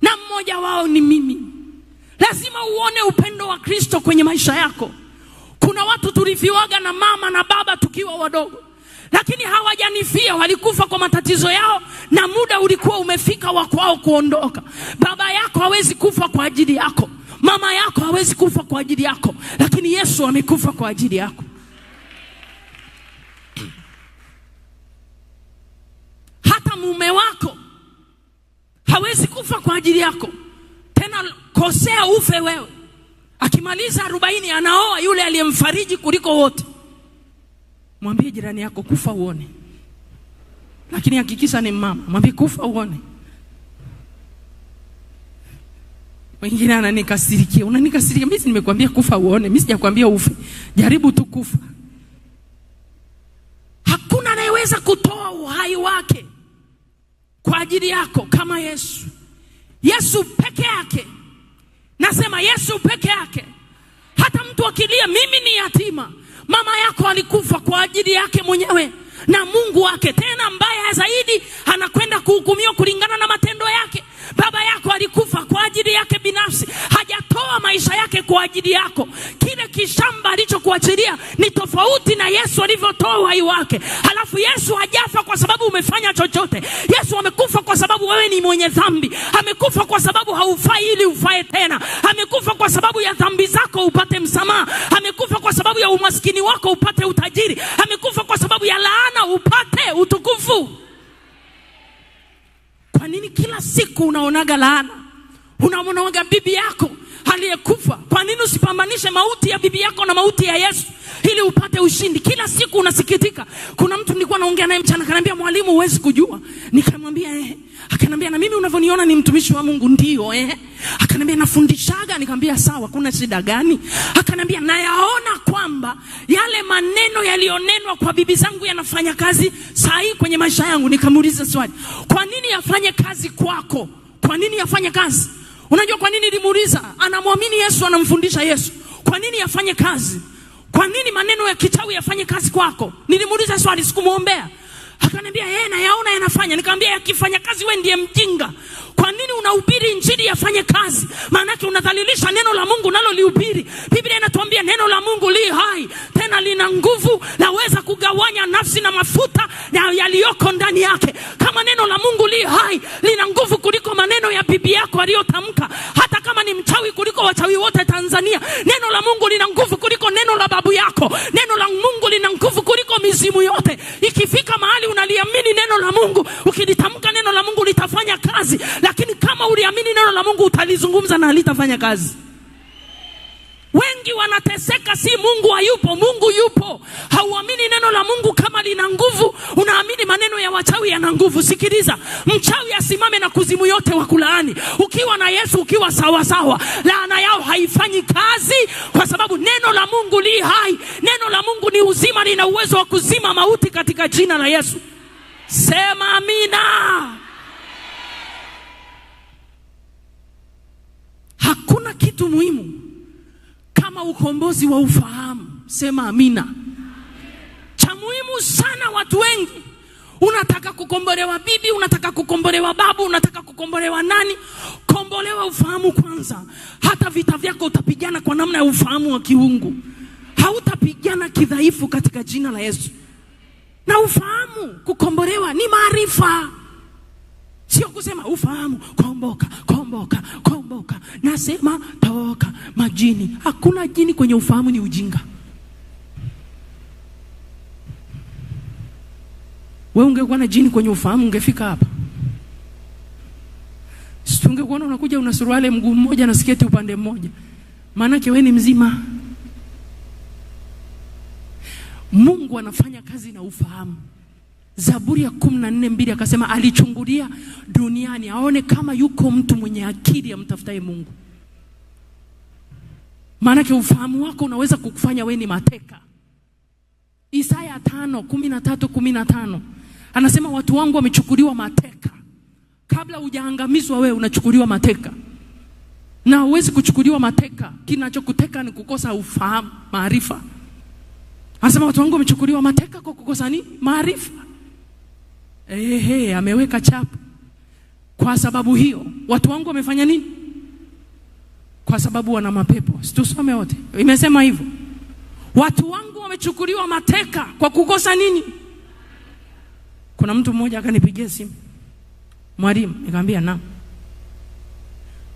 S1: na mmoja wao ni mimi. Lazima uone upendo wa Kristo kwenye maisha yako. Kuna watu tulifiwaga na mama na baba tukiwa wadogo, lakini hawajanifia, walikufa kwa matatizo yao na muda ulikuwa umefika wa kwao kuondoka. Baba yako hawezi kufa kwa ajili yako, mama yako hawezi kufa kwa ajili yako, lakini Yesu amekufa kwa ajili yako. Hata mume wako hawezi kufa kwa ajili yako. Tena kosea ufe wewe, akimaliza 40 anaoa yule aliyemfariji kuliko wote. Mwambie jirani yako kufa uone. Lakini hakikisha ni mama, mwambie kufa uone. Wengine ananikasirikia. Unanikasirikia? Mimi nimekuambia kufa uone, mimi sijakwambia ufe. Jaribu tu kufa. Hakuna anayeweza kutoa uhai wake kwa ajili yako kama Yesu. Yesu peke yake. Nasema Yesu peke yake. Hata mtu akilia mimi ni yatima, mama yako alikufa kwa ajili yake mwenyewe na Mungu wake. Tena mbaya zaidi, anakwenda kuhukumiwa kulingana na matendo yake. Baba yako alikufa kwa ajili yake binafsi, hajatoa maisha yake kwa ajili yako. Kile kishamba alichokuachilia ni tofauti na Yesu alivyotoa uhai wake. Halafu Yesu hajafa kwa sababu umefanya chochote. Yesu amekufa kwa sababu wewe ni mwenye dhambi. Amekufa kwa sababu haufai ili ufae tena. Amekufa kwa sababu ya dhambi zako upate msamaha. Amekufa kwa sababu ya umaskini wako upate utajiri. Amekufa kwa sababu ya laana upate utukufu. Kwa nini kila siku unaonaga laana? Unaonaga bibi yako aliyekufa. Kwa nini usipambanishe mauti ya bibi yako na mauti ya Yesu ili upate ushindi? Kila siku unasikitika. Kuna mtu nilikuwa naongea naye mchana, akaniambia mwalimu huwezi kujua. Nikamwambia akaniambia na mimi unavyoniona ni mtumishi wa Mungu. Ndio Akaniambia nafundishaga. Nikamwambia sawa, kuna shida gani? Akaniambia nayaona kwamba yale maneno yalionenwa kwa bibi zangu yanafanya kazi saa hii kwenye maisha yangu. Nikamuuliza swali, kwa nini yafanye kazi kwako? Kwa nini yafanye kazi? Unajua kwa nini nilimuuliza? Anamwamini Yesu, anamfundisha Yesu. Kwa nini yafanye kazi? Kwa nini maneno ya kichawi yafanye kazi kwako? Nilimuuliza swali, sikumuombea. Akaniambia yeye na yaona yanafanya. Nikamwambia yakifanya kazi wewe ndiye mjinga. Kwa nini unahubiri injili yafanye kazi? Maana yake unadhalilisha neno la Mungu nalo lihubiri. Biblia inatuambia neno la Mungu li hai, tena lina nguvu, laweza kugawanya nafsi na mafuta yaliyoko ndani yake. Kama neno la Mungu li hai, lina nguvu kuliko maneno ya bibi yako aliyotamka. Hata kama ni mchawi kuliko wachawi wote Tanzania, neno la Mungu lina nguvu kuliko neno la babu yako. Neno la Mungu lina nguvu kuliko mizimu yote. Ikifika mahali unaliamini neno la Mungu, ukilitamka neno la Mungu litafanya kazi. Lakini kama uliamini neno la Mungu utalizungumza na halitafanya kazi. Wengi wanateseka, si Mungu hayupo, Mungu yupo. Hauamini neno la Mungu kama lina nguvu, unaamini maneno ya wachawi yana nguvu. Sikiliza, mchawi asimame na kuzimu yote wakulaani. Ukiwa na Yesu, ukiwa sawa sawa, laana yao haifanyi kazi, kwa sababu neno la Mungu li hai. Neno la Mungu ni uzima, lina uwezo wa kuzima mauti katika jina la Yesu. Sema amina. Hakuna kitu muhimu kama ukombozi wa ufahamu. Sema amina. Cha muhimu sana, watu wengi unataka kukombolewa bibi, unataka kukombolewa babu, unataka kukombolewa nani? Kombolewa ufahamu kwanza. Hata vita vyako utapigana kwa namna ya ufahamu wa kiungu. Hautapigana kidhaifu katika jina la Yesu. Na ufahamu, kukombolewa ni maarifa. Sio kusema ufahamu, komboka, komboka, komboka. Nasema toka majini. Hakuna jini kwenye ufahamu, ni ujinga. Wewe ungekuwa na jini kwenye ufahamu ungefika hapa. Si ungekuwa unakuja una suruali mguu mmoja na sketi upande mmoja. Maana yake wewe ni mzima. Mungu anafanya kazi na ufahamu. Zaburi ya 14:2 akasema alichungulia duniani aone kama yuko mtu mwenye akili amtafutaye Mungu. Maana yake ufahamu wako unaweza kukufanya wewe ni mateka. Isaya 5:13-15 anasema watu wangu wamechukuliwa mateka. Kabla hujaangamizwa wewe unachukuliwa mateka. Na huwezi kuchukuliwa mateka, kinachokuteka ni kukosa ufahamu, maarifa. Anasema watu wangu wamechukuliwa mateka kwa kukosa nini? Maarifa. Ameweka chapu. Kwa sababu hiyo watu wangu wamefanya nini? Kwa sababu wana mapepo. Situsome wote. Imesema hivyo. Watu wangu wamechukuliwa mateka kwa kukosa nini? Kuna mtu mmoja akanipigia simu. Mwalimu, nikamwambia naam.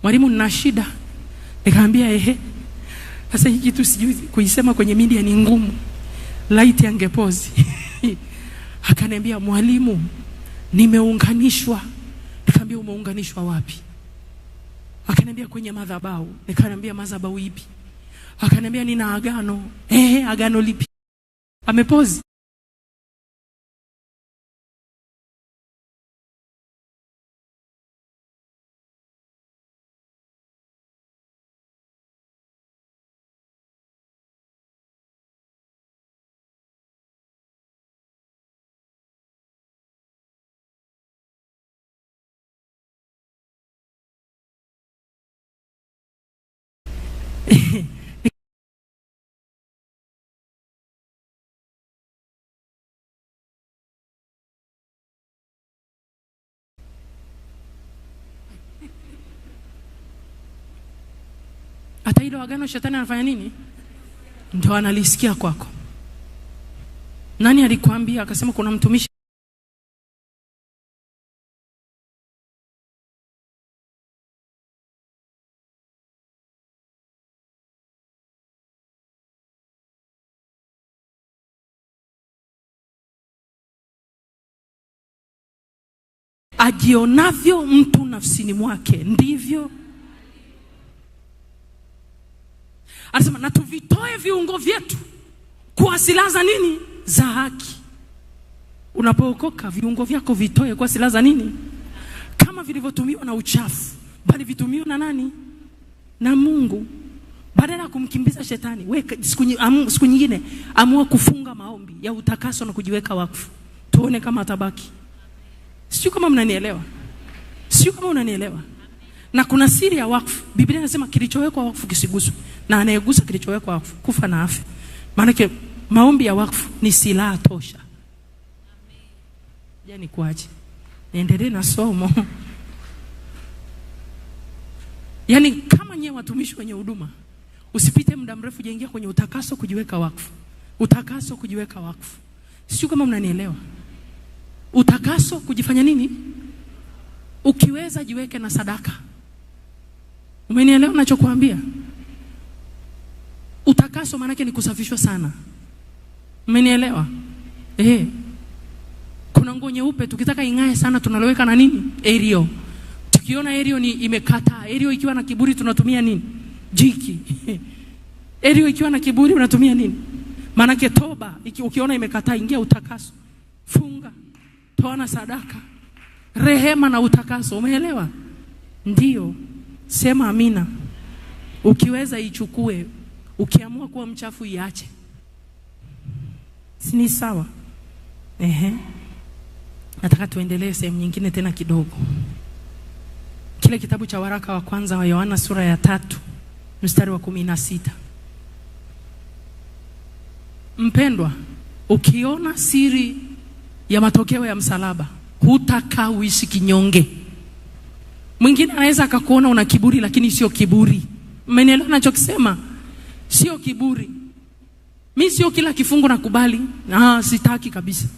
S1: Mwalimu, nina shida. Nikamwambia sasa hiki kitu sijui kuisema kwenye media ni ngumu. Light angepozi. Akaniambia mwalimu, nimeunganishwa. Nikamwambia umeunganishwa wapi? Akaniambia kwenye madhabahu. Nikamwambia madhabahu ipi? Akaniambia nina agano. Agano lipi? Amepozi. Hata hilo agano shetani anafanya nini? Ndio analisikia kwako. Nani alikwambia? Akasema kuna mtumishi ajionavyo mtu nafsini mwake ndivyo. Anasema na tuvitoe viungo vyetu kwa silaha za nini? Za haki. Unapookoka viungo vyako vitoe kwa silaha za nini? Kama vilivyotumiwa na uchafu, bali vitumiwa na nani? Na Mungu. Badala ya kumkimbiza shetani, wewe siku nyingine amua kufunga maombi ya utakaso na kujiweka wakfu. Tuone kama atabaki. Sio kama mnanielewa. Sio kama unanielewa. Na kuna siri ya wakfu. Biblia inasema kilichowekwa wakfu kisiguswe, na anayegusa kilichowekwa wakfu kufa na afya. Maana maombi ya wakfu ni silaha tosha. Yaani kuache niendelee na somo. Yaani kama nyewe watumishi wenye huduma, usipite muda mrefu jaingia kwenye utakaso kujiweka wakfu. Utakaso kujiweka wakfu. Sio kama mnanielewa. Utakaso kujifanya nini? Ukiweza jiweke na sadaka. Umenielewa ninachokuambia? Utakaso maana yake ni kusafishwa sana. Umenielewa? Kuna nguo nyeupe tukitaka ingae sana tunaloweka na nini? Erio. Tukiona erio ni imekata, erio ikiwa na kiburi tunatumia nini? Jiki. Erio ikiwa na kiburi unatumia nini? Maana yake toba, ukiona imekata ingia utakaso. Funga. Toa na sadaka. Rehema na utakaso. Umeelewa? Ndio. Sema amina. Ukiweza ichukue. Ukiamua kuwa mchafu iache. Si ni sawa? Nataka tuendelee sehemu nyingine tena kidogo. Kile kitabu cha waraka wa kwanza wa Yohana sura ya 3 mstari wa 16. Mpendwa, ukiona siri ya matokeo ya msalaba, hutakaa uishi kinyonge. Mwingine anaweza akakuona una kiburi lakini sio kiburi. Mmenielewa ninachokisema? Sio kiburi. Mimi sio kila kifungu nakubali. Sitaki kabisa.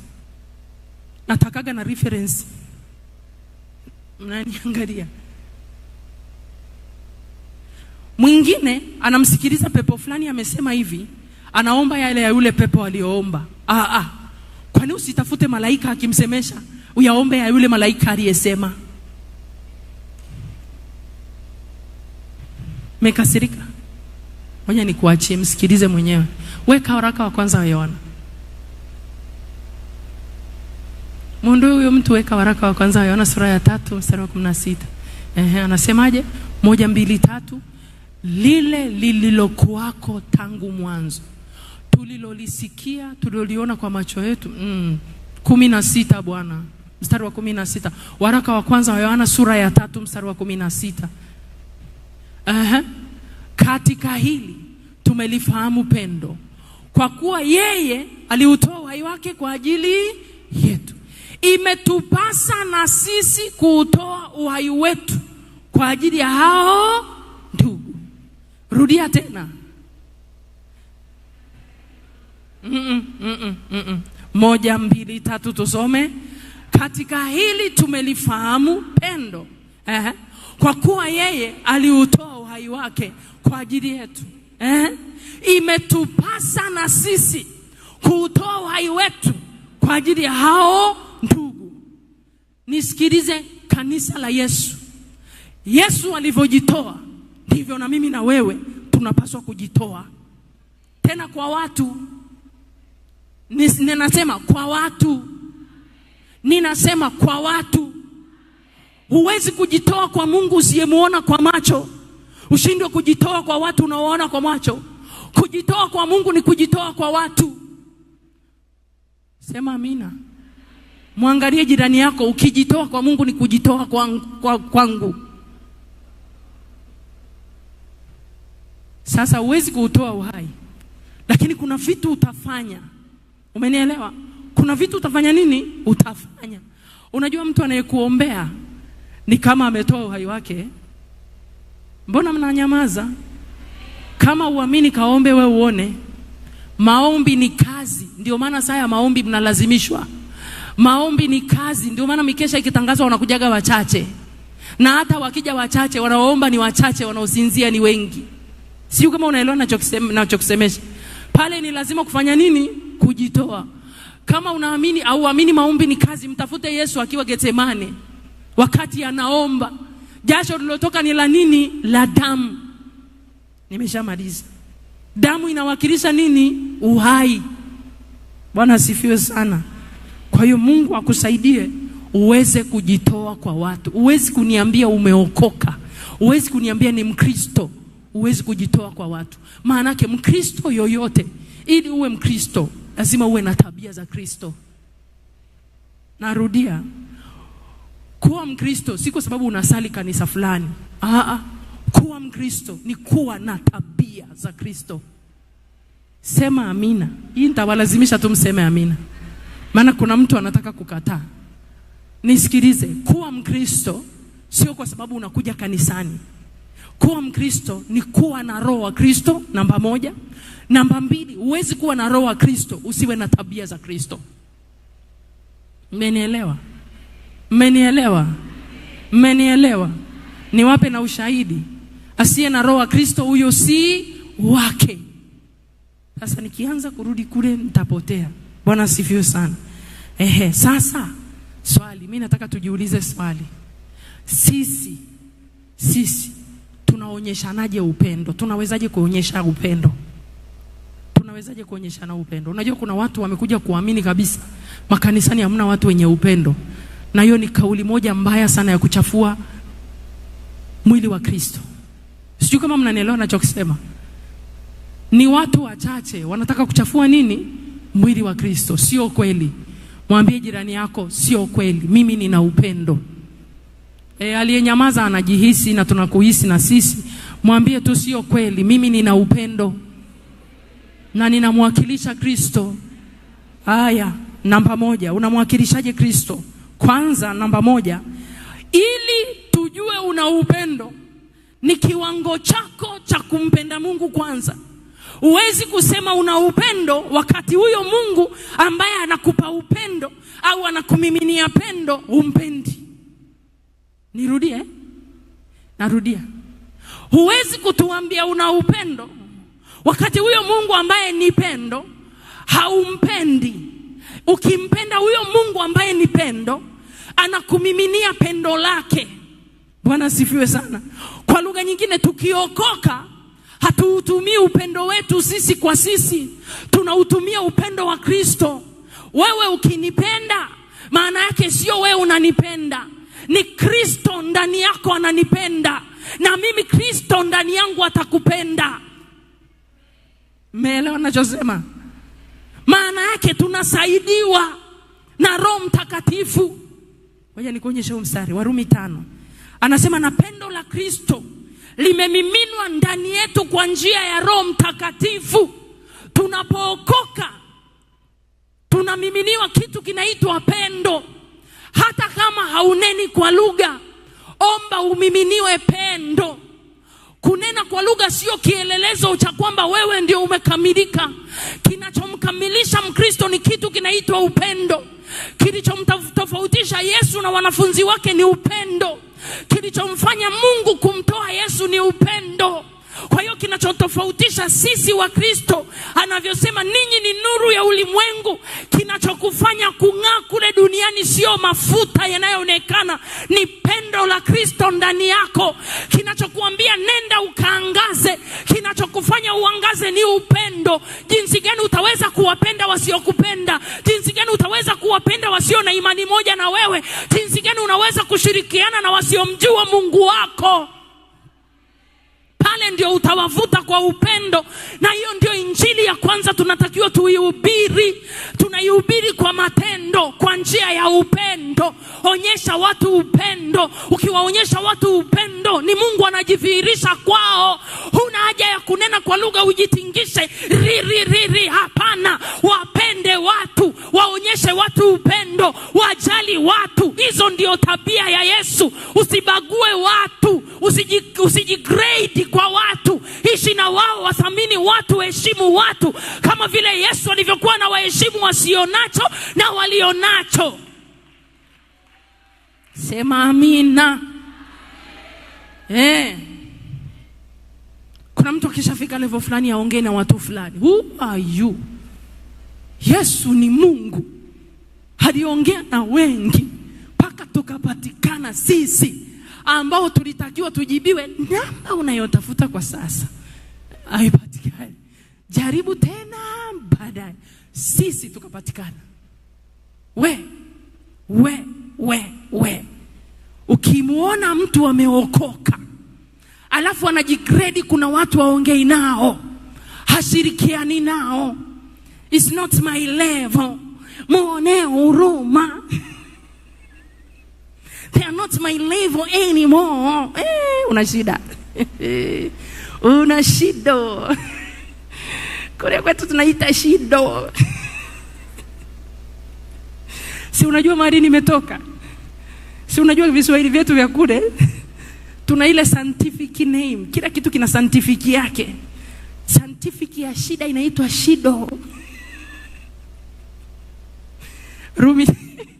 S1: Natakaga na reference. Mnaniangalia. Mwingine anamsikiliza pepo fulani amesema hivi, anaomba yale ya yule pepo aliyoomba. Kwani usitafute malaika akimsemesha, uyaombe ya yule malaika aliyesema? Mekasirika? Ngoja nikuachie msikilize mwenyewe. Weka waraka wa kwanza wa Yohana. Muondoe huyo mtu, weka waraka wa kwanza wa Yohana sura ya 3 mstari wa 16. Anasemaje? 1, 2, 3. Lile lililokuwako tangu mwanzo, tulilolisikia, tuliloliona kwa macho yetu. 16 Bwana. Mstari wa 16. Waraka wa kwanza wa Yohana sura ya 3 mstari wa 16. Katika hili tumelifahamu pendo, kwa kuwa yeye aliutoa uhai wake kwa ajili yetu. Imetupasa na sisi kuutoa uhai wetu kwa ajili ya hao ndugu. Rudia tena. 1, 2, 3 tusome. Katika hili tumelifahamu pendo, kwa kuwa yeye aliutoa uhai wake kwa ajili yetu. Imetupasa na sisi kuutoa uhai wetu kwa ajili ya hao ndugu. Nisikilize kanisa la Yesu. Yesu alivyojitoa, ndivyo na mimi na wewe tunapaswa kujitoa. Tena kwa watu. Ninasema kwa watu. Ninasema kwa watu. Huwezi kujitoa kwa Mungu usiyemuona kwa macho. Ushindwe kujitoa kwa watu unaoona kwa macho. Kujitoa kwa Mungu ni kujitoa kwa watu. Sema amina. Muangalie jirani yako, ukijitoa kwa Mungu ni kujitoa kwangu. Sasa huwezi kuutoa uhai, lakini kuna vitu utafanya. Umenielewa? Kuna vitu utafanya nini? Utafanya. Unajua mtu anayekuombea ni kama ametoa uhai wake. Mbona mnanyamaza? Kama uamini kaombe wewe uone. Maombi ni kazi. Ndio maana saa ya maombi mnalazimishwa. Maombi ni kazi. Ndio maana mikesha ikitangazwa wanakujaga wachache. Na hata wakija wachache wanaoomba ni wachache, wanaosinzia ni wengi. Sio kama unaelewa ninachokusemesha. Pale ni lazima kufanya nini? Kujitoa. Kama unaamini au uamini maombi ni kazi, mtafute Yesu akiwa Getsemane. Wakati anaomba, jasho lilotoka ni la nini? La damu. Nimeshamaliza. Damu inawakilisha nini? Uhai. Bwana asifiwe sana. Kwa hiyo Mungu akusaidie uweze kujitoa kwa watu. Uwezi kuniambia umeokoka, uwezi kuniambia ni Mkristo, uwezi kujitoa kwa watu. Maana yake Mkristo yoyote, ili uwe Mkristo lazima uwe na tabia za Kristo. Narudia. Kuwa Mkristo si kwa sababu unasali kanisa fulani. Kuwa Mkristo ni kuwa na tabia za Kristo. Sema amina. Hii nitawalazimisha tu mseme amina, maana kuna mtu anataka kukataa. Nisikilize, kuwa Mkristo sio kwa sababu unakuja kanisani. Kuwa Mkristo ni kuwa na roho wa Kristo, namba 1. Namba 2, huwezi kuwa na roho wa Kristo usiwe na tabia za Kristo. Mmenielewa? Mmenielewa? Mmenielewa? Niwape na ushahidi. Asiye na roho wa Kristo huyo si wake. Sasa nikianza kurudi kule nitapotea. Bwana asifiwe sana. Sasa swali, mimi nataka tujiulize swali. Sisi tunaonyeshanaje upendo? Tunawezaje kuonyesha upendo? Tunawezaje kuonyeshana upendo? Unajua kuna watu wamekuja kuamini kabisa makanisani hamna watu wenye upendo. Na hiyo ni kauli moja mbaya sana ya kuchafua mwili wa Kristo. Sijui kama mnanielewa ninachokisema. Ni watu wachache wanataka kuchafua nini? Mwili wa Kristo. Sio kweli. Mwambie jirani yako, sio kweli. Mimi nina upendo. Aliyenyamaza anajihisi na tunakuhisi na sisi. Mwambie tu sio kweli. Mimi nina upendo. Na ninamwakilisha Kristo. Haya, namba 1, unamwakilishaje Kristo? Kwanza namba 1, ili tujue una upendo, ni kiwango chako cha kumpenda Mungu kwanza. Huwezi kusema una upendo wakati huyo Mungu ambaye anakupa upendo au anakumiminia pendo umpendi. Nirudie? Narudia. Huwezi kutuambia una upendo wakati huyo Mungu ambaye ni pendo haumpendi. Ukimpenda huyo Mungu ambaye ni pendo, anakumiminia pendo lake. Bwana sifiwe sana. Kwa lugha nyingine, tukiokoka hatuutumii upendo wetu sisi kwa sisi, tunautumia upendo wa Kristo. Wewe ukinipenda, maana yake sio wewe unanipenda, ni Kristo ndani yako ananipenda, na mimi Kristo ndani yangu atakupenda. Mmeelewa ninachosema? Maana yake tunasaidiwa na Roho Mtakatifu. Ngoja nikuonyeshe mstari Warumi 5. Anasema na pendo la Kristo limemiminwa ndani yetu kwa njia ya Roho Mtakatifu. Tunapookoka tunamiminiwa kitu kinaitwa pendo. Hata kama hauneni kwa lugha, omba umiminiwe pendo. Kunena kwa lugha sio kielelezo cha kwamba wewe ndio umekamilika. Kinachomkamilisha Mkristo ni kitu kinaitwa upendo. Kilichomtofautisha Yesu na wanafunzi wake ni upendo. Kilichomfanya Mungu kumtoa Yesu ni upendo. Kwa hiyo kinachotofautisha sisi wa Kristo, anavyosema ninyi ni nuru ya ulimwengu, kinachokufanya kung'aa kule duniani sio mafuta yanayoonekana, ni pendo la Kristo ndani yako. Kinachokuambia nenda ukaangaze, kinachokufanya uangaze ni upendo. Jinsi gani utaweza kuwapenda wasiokupenda? Jinsi gani utaweza kuwapenda wasio na imani moja na wewe? Jinsi gani unaweza kushirikiana na wasiomjua Mungu wako? Pale ndio utawavuta kwa upendo. Na hiyo ndio injili ya kwanza tunatakiwa tuihubiri. Tunaihubiri kwa matendo, kwa njia ya upendo. Onyesha watu upendo. Ukiwaonyesha watu upendo, ni Mungu anajidhihirisha kwao. Huna haja ya kunena kwa lugha ujitingishe ri. Hapana, wapende watu, waonyeshe watu upendo, wajali watu. Hizo ndio tabia ya Yesu. Usibague watu, usijigrade kwa watu. Ishi na wao, wathamini watu, heshimu watu kama vile Yesu alivyokuwa na waheshimu wasionacho na walionacho. Sema amina. Kuna mtu akishafika level fulani aongee na watu fulani. Who are you? Yesu ni Mungu. Aliongea na wengi mpaka tukapatikana sisi ambao tulitakiwa tujibiwe namba unayotafuta kwa sasa. Haipatikani. Jaribu tena baadaye. Sisi tukapatikana. We. Ukimuona mtu ameokoka, alafu anajigrade kuna watu waongei nao, hashirikiani nao, it's not my level, muone huruma. They are not my level anymore. Una shida. Una shido. Korea kwetu tunaita shido. Si unajua mahali nimetoka? Si unajua Viswahili vyetu vya kule? Tuna ile scientific name. Kila kitu kina scientific yake. Scientific ya shida inaitwa shido. Rumi 5.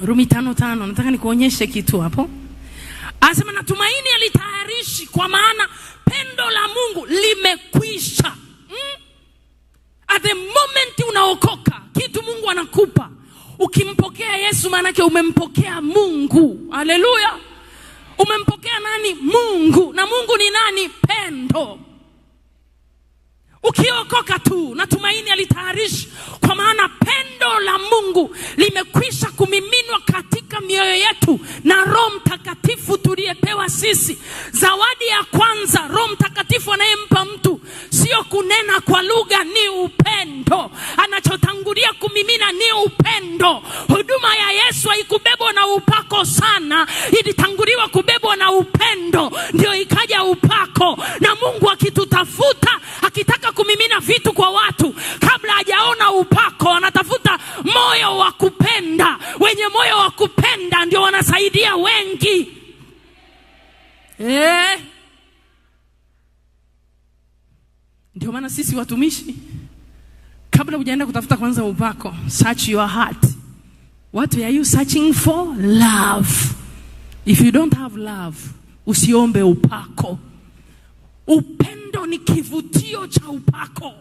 S1: Rumi 5:5. Nataka nikuonyeshe kitu hapo. Anasema natumaini alitayarishi kwa maana pendo la Mungu limekwisha. At the moment unaokoka, kitu Mungu anakupa. Ukimpokea Yesu maana yake umempokea Mungu. Haleluya. Umempokea nani? Mungu. Na Mungu ni nani? Pendo. Ukiokoka tu, natumaini alitayarishi kwa maana pendo la Mungu limekwisha kumiminwa katika mioyo yetu na Roho Mtakatifu tuliyepewa sisi. Zawadi ya kwanza Roho Mtakatifu anayempa mtu sio kunena kwa lugha, ni upendo. Anachotangulia kumimina ni upendo. Huduma ya Yesu haikubebwa na upako sana, ilitanguliwa kubebwa na upendo, ndio ikaja upako. Na Mungu akitutafuta, akitaka kumimina vitu kwa watu, kabla hajaona upako anatafuta moyo wa kupenda. Wenye moyo wa kupenda ndio wanasaidia wengi. Ndio maana sisi watumishi, kabla hujaenda kutafuta kwanza upako, search your heart. What are you searching for? Love. If you don't have love, usiombe upako. Upendo ni kivutio cha upako.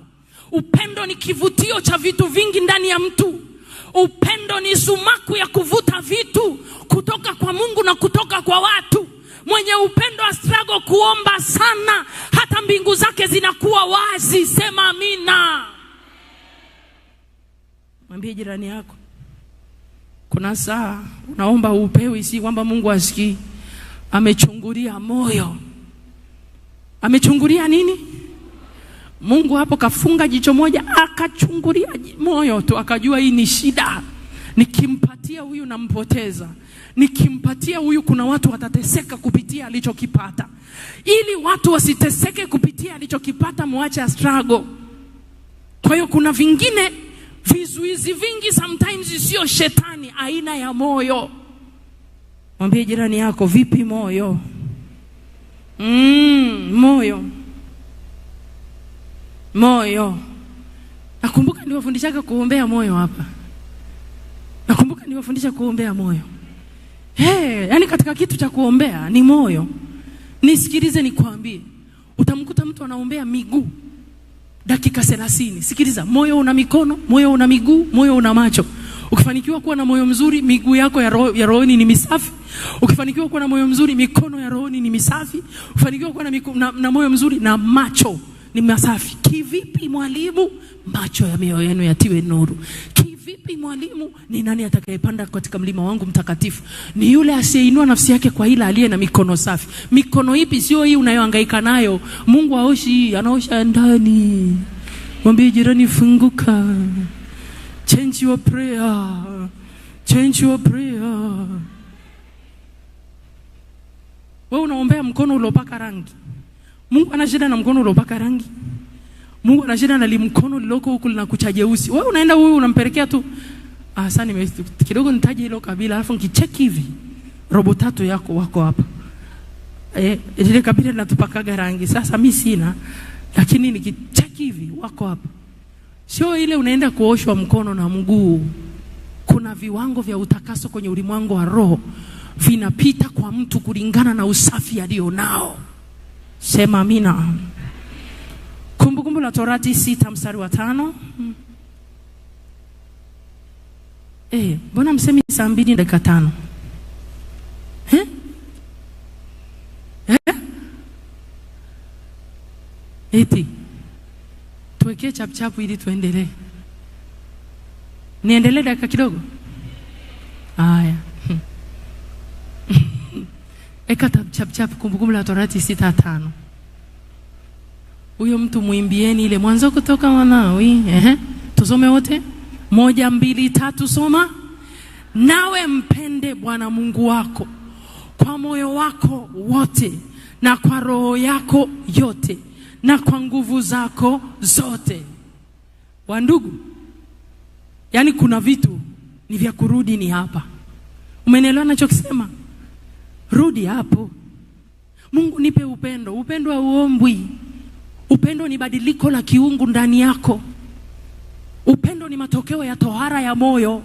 S1: Upendo ni kivutio cha vitu vingi ndani ya mtu. Upendo ni sumaku ya kuvuta vitu kutoka kwa Mungu na kutoka kwa watu. Mwenye upendo astrago kuomba sana, hata mbingu zake zinakuwa wazi. Sema amina. Mwambie jirani yako, kuna saa unaomba upewi, si kwamba Mungu asikii. Amechungulia moyo. Amechungulia nini? Mungu hapo kafunga jicho moja, akachungulia moyo tu, akajua hii ni shida. Nikimpatia huyu nampoteza. Nikimpatia huyu kuna watu watateseka kupitia alichokipata. Ili watu wasiteseke kupitia alichokipata, muache struggle. Kwa hiyo kuna vingine vizuizi vingi, sometimes sio shetani, aina ya moyo. Mwambie jirani yako, vipi moyo? Moyo. Nakumbuka niliwafundisha kuombea moyo hapa. Nakumbuka niliwafundisha kuombea moyo. Yani katika kitu cha kuombea ni moyo. Nisikilize nikwambie. Utamkuta mtu anaombea miguu dakika 30. Sikiliza, moyo una mikono, moyo una miguu, moyo una macho. Ukifanikiwa kuwa na moyo mzuri, miguu yako ya rohoni ni misafi. Ukifanikiwa kuwa na moyo mzuri, mikono ya rohoni ni misafi. Ukifanikiwa kuwa na moyo mzuri, na macho ni masafi. Kivipi mwalimu? Macho ya mioyo yenu yatiwe nuru. Kivipi mwalimu? Ni nani atakayepanda katika mlima wangu mtakatifu? Ni yule asiyeinua nafsi yake kwa ila aliye na mikono safi. Mikono ipi? Sio hii unayohangaika nayo. Mungu aoshi, anaosha ndani. Mwambie jirani, funguka. Change your prayer. Change your prayer. Wewe unaombea mkono uliopaka rangi. Mungu ana shida na mkono uliopaka rangi. Mungu ana shida na limkono liloko huku lina kucha jeusi. Wewe unaenda huyu unampelekea tu, sasa kidogo nitaje hilo kabila, alafu nikicheki hivi robo 3 yako wako hapa. Ile kabila linatupakaga rangi. Sasa mimi sina, lakini nikicheki hivi wako hapa. Sio ile unaenda kuoshwa mkono na mguu. Kuna viwango vya utakaso kwenye ulimwengu wa roho, vinapita kwa mtu kulingana na usafi alionao. Sema amina. Kumbukumbu la Torati 6:5. Mbona msemi saa 2 dakika 5? Eti tuwekee chapchapu ili tuendelee. Niendelee dakika kidogo? Haya. Eka chapchapu Kumbukumbu la Torati 6:5. Huyo mtu muimbieni ile mwanzo kutoka Walawi. Tusome wote. 1, 2, 3 soma. Nawe mpende Bwana Mungu wako kwa moyo wako wote, na kwa roho yako yote, na kwa nguvu zako zote. Wandugu, yani kuna vitu ni vya kurudi ni hapa. Umenielewa nachokisema? Rudi hapo. Mungu nipe upendo. Upendo hauombwi. Upendo ni badiliko la kiungu ndani yako. Upendo ni matokeo ya tohara ya moyo.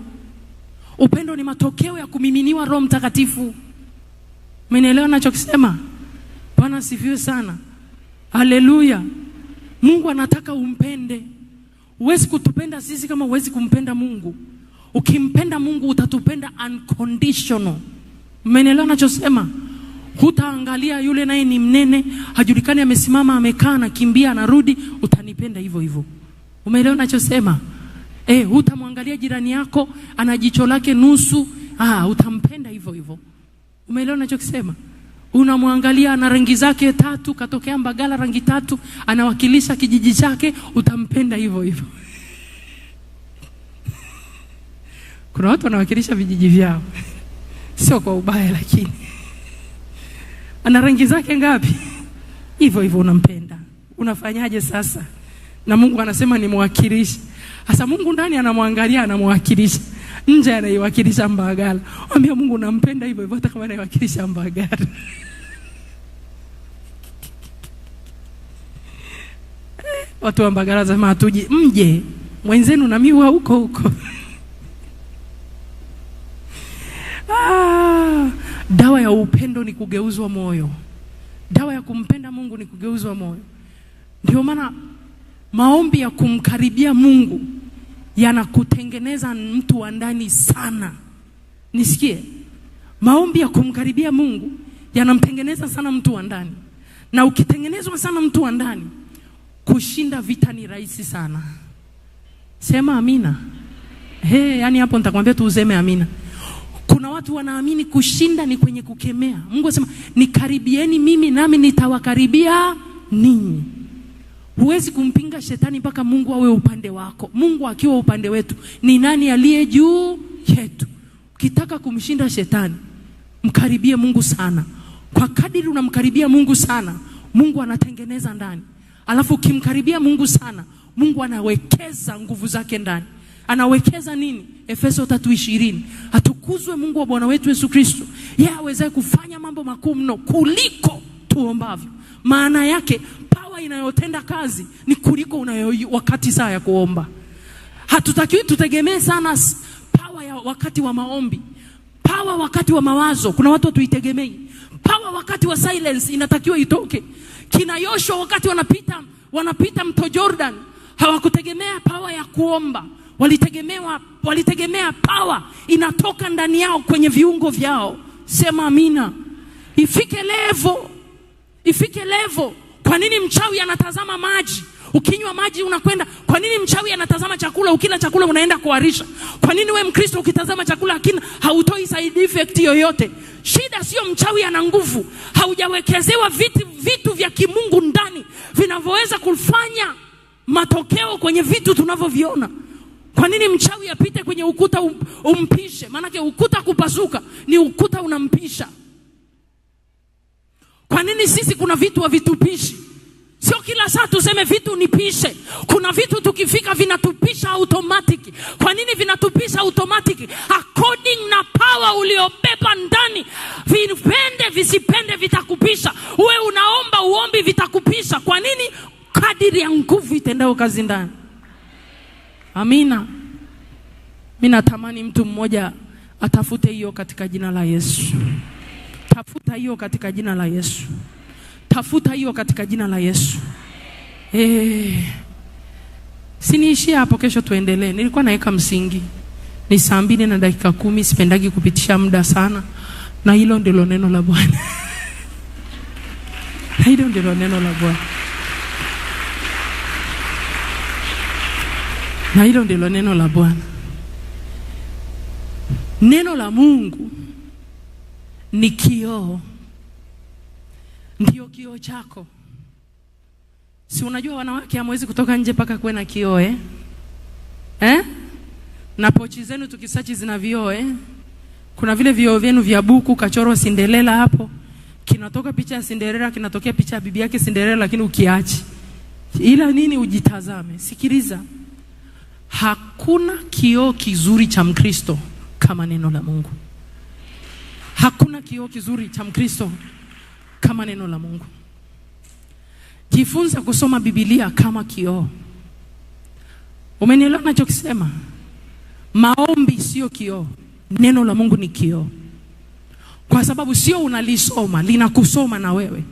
S1: Upendo ni matokeo ya kumiminiwa Roho Mtakatifu. Umenielewa nachokisema? Bwana asifiwe sana. Haleluya. Mungu anataka umpende. Huwezi kutupenda sisi kama huwezi kumpenda Mungu. Ukimpenda Mungu utatupenda unconditional. Umenielewa nachosema? Hutaangalia yule naye ni mnene, hajulikani amesimama, amekaa, anakimbia, anarudi, utanipenda hivyo hivyo. Umeelewa nachosema? Hutamwangalia jirani yako ana jicho lake nusu, utampenda hivyo hivyo. Umeelewa nachokisema? Unamwangalia ana rangi zake 3, katokea Mbagala rangi 3, anawakilisha kijiji chake, utampenda hivyo hivyo. Kuna watu wanawakilisha vijiji vyao. Sio kwa ubaya, lakini ana rangi zake ngapi? Hivyo hivyo unampenda. Unafanyaje sasa? Na Mungu anasema ni mwakilisha. Sasa Mungu ndani anamwangalia, anamwakilisha. Nje anaiwakilisha Mbagala. Mwambie Mungu nampenda hivyo hivyo hata kama anaiwakilisha Mbagala. Watu wa Mbagala sema hatuji, mje mwenzenu na miwa huko huko. Dawa ya upendo ni kugeuzwa moyo. Dawa ya kumpenda Mungu ni kugeuzwa moyo. Ndio maana maombi ya kumkaribia Mungu yanakutengeneza mtu wa ndani sana. Nisikie. Maombi ya kumkaribia Mungu yanamtengeneza sana mtu wa ndani. Na ukitengenezwa sana mtu wa ndani, kushinda vita ni rahisi sana. Sema amina. Yani hapo nitakwambia tu useme amina. Kuna watu wanaamini kushinda ni kwenye kukemea. Mungu anasema nikaribieni mimi nami nitawakaribia ninyi. Huwezi kumpinga shetani mpaka Mungu awe upande wako. Mungu akiwa upande wetu, ni nani aliye juu yetu? Ukitaka kumshinda shetani, mkaribie Mungu sana. Kwa kadiri unamkaribia Mungu sana, Mungu anatengeneza ndani. Alafu ukimkaribia Mungu sana, Mungu anawekeza nguvu zake ndani. Anawekeza nini? Efeso 3:20. Atukuzwe Mungu wa Bwana wetu Yesu Kristo. Yeye awezaye kufanya mambo makuu mno kuliko tuombavyo. Maana yake power inayotenda kazi ni kuliko wakati saa ya kuomba. Hatutakiwi tutegemee sana power ya wakati wa maombi. Power wakati wa mawazo, kuna watu tuitegemei. Power wakati wa silence inatakiwa itoke. Kina Yoshua wakati wanapita mto Jordan, hawakutegemea power ya kuomba. Walitegemea power inatoka ndani yao kwenye viungo vyao. Sema amina. Ifike level. Kwa nini mchawi anatazama maji? Ukinywa maji unakwenda. Kwa nini mchawi anatazama chakula? Ukila chakula unaenda kuharisha. Kwa nini wewe Mkristo ukitazama chakula lakini hautoi side effect yoyote? Shida sio mchawi ana nguvu. Haujawekezewa vitu vya kimungu ndani vinavyoweza kufanya matokeo kwenye vitu tunavyoviona. Kwa nini mchawi apite kwenye ukuta umpishe? Maana ukuta kupasuka ni ukuta unampisha. Kwa nini sisi kuna vitu havitupishi? Sio kila saa tuseme vitu nipishe. Kuna vitu tukifika vinatupisha automatic. Kwa nini vinatupisha automatic? According na power uliobeba ndani. Vipende visipende vitakupisha. Uwe unaomba uombi vitakupisha. Kwa nini? Kadiri ya nguvu itendao kazi ndani. Amina. Mimi natamani mtu mmoja atafute hiyo katika jina la Yesu. Tafuta hiyo katika jina la Yesu. Tafuta hiyo katika jina la Yesu. Siniishie hapo, kesho tuendelee. Nilikuwa naweka msingi. Ni 2:10, sipendagi kupitisha muda sana. Na hilo ndilo neno la Bwana. Hilo ndilo neno la Bwana. Na hilo ndilo neno la Bwana. Neno la Mungu ni kioo. Ndio kioo chako. Si unajua wanawake hamwezi kutoka nje paka kuwe na kioo Na pochi zenu tukisachi zina vioo Kuna vile vioo vyenu vya buku kachoro Cinderella hapo. Kinatoka picha ya Cinderella, kinatokea picha ya bibi yake Cinderella, lakini ukiachi. Ila nini ujitazame. Sikiliza. Hakuna kioo kizuri cha Mkristo kama neno la Mungu. Hakuna kioo kizuri cha Mkristo kama neno la Mungu. Jifunze kusoma Biblia kama kioo. Umenielewa ninachokisema? Maombi sio kioo. Neno la Mungu ni kioo. Kwa sababu sio unalisoma, linakusoma na wewe.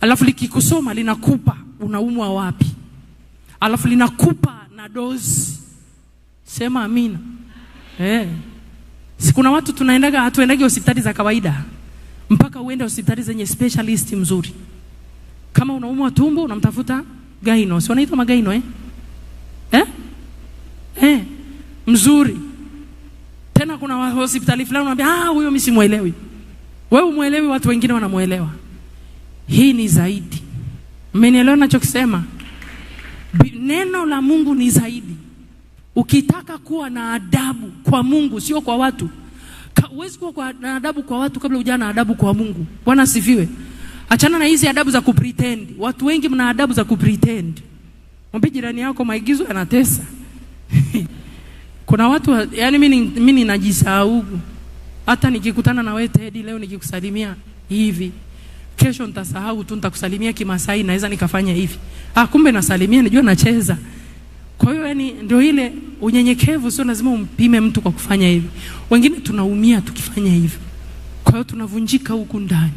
S1: Alafu likikusoma linakupa unaumwa wapi. Alafu linakupa na dozi. Sema amina. Si kuna watu hatuendagi hospitali za kawaida. Mpaka uende hospitali zenye specialist mzuri. Kama unaumwa tumbo unamtafuta gaino. Si wanaitwa magaino mzuri. Tena kuna hospitali fulani unamwambia huyo mimi simuelewi. Wewe umuelewi, watu wengine wanamuelewa. Hii ni zaidi. Mmenielewa ninachokisema? Neno la Mungu ni zaidi. Ukitaka kuwa na adabu kwa Mungu, sio kwa watu. Huwezi kuwa na adabu kwa watu kabla hujana adabu kwa Mungu. Bwana asifiwe. Achana na hizi adabu za kupretend. Watu wengi mna adabu za kupretend. Mwambie jirani yako maigizo yanatesa. Kuna watu yani mimi ninajisahau. Hata nikikutana na wewe Teddy leo nikikusalimia hivi, kesho nitasahau tu, nitakusalimia Kimasai, naweza nikafanya hivi. Kumbe nasalimia najua nacheza. Kwa hiyo yani ndio ile unyenyekevu, sio lazima umpime mtu kwa kufanya hivi. Wengine tunaumia tukifanya hivi. Kwa hiyo tunavunjika huku ndani.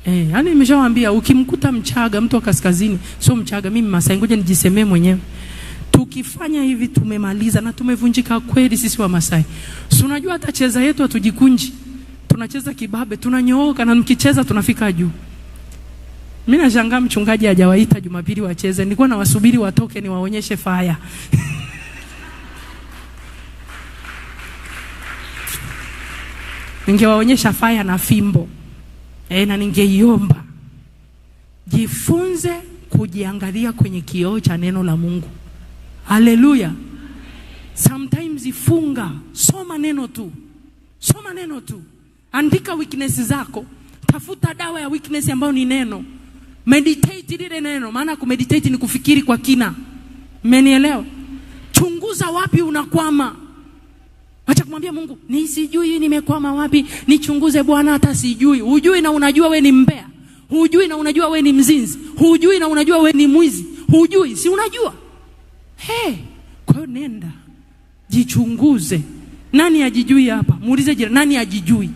S1: Yani nimeshawaambia ukimkuta Mchaga, mtu wa kaskazini, sio Mchaga, mimi Masai, ngoja nijisemee mwenyewe. Tukifanya hivi tumemaliza na tumevunjika kweli sisi wa Masai. Si unajua hata cheza yetu hatujikunji. Tunacheza kibabe, tunanyooka na mkicheza tunafika juu. Mimi nashangaa mchungaji hajawaita Jumapili wacheze. Nilikuwa nawasubiri watoke niwaonyeshe fire. Ningewaonyesha fire na fimbo. Na ningeiomba. Jifunze kujiangalia kwenye kioo cha neno la Mungu. Haleluya. Sometimes ifunga, soma neno tu. Soma neno tu. Andika weakness zako. Tafuta dawa ya weakness ambayo ni neno. Meditate lile neno, maana kumeditate ni kufikiri kwa kina. Mmenielewa? Chunguza wapi unakwama. Acha kumwambia Mungu, nisijui nimekwama wapi, nichunguze Bwana hata sijui. Hujui na unajua we ni mbea. Hujui na unajua we ni mzinzi. Hujui na unajua we ni mwizi. Hujui, si unajua? Kwa hiyo nenda. Jichunguze. Nani ajijui hapa? Muulize jirani, nani ajijui?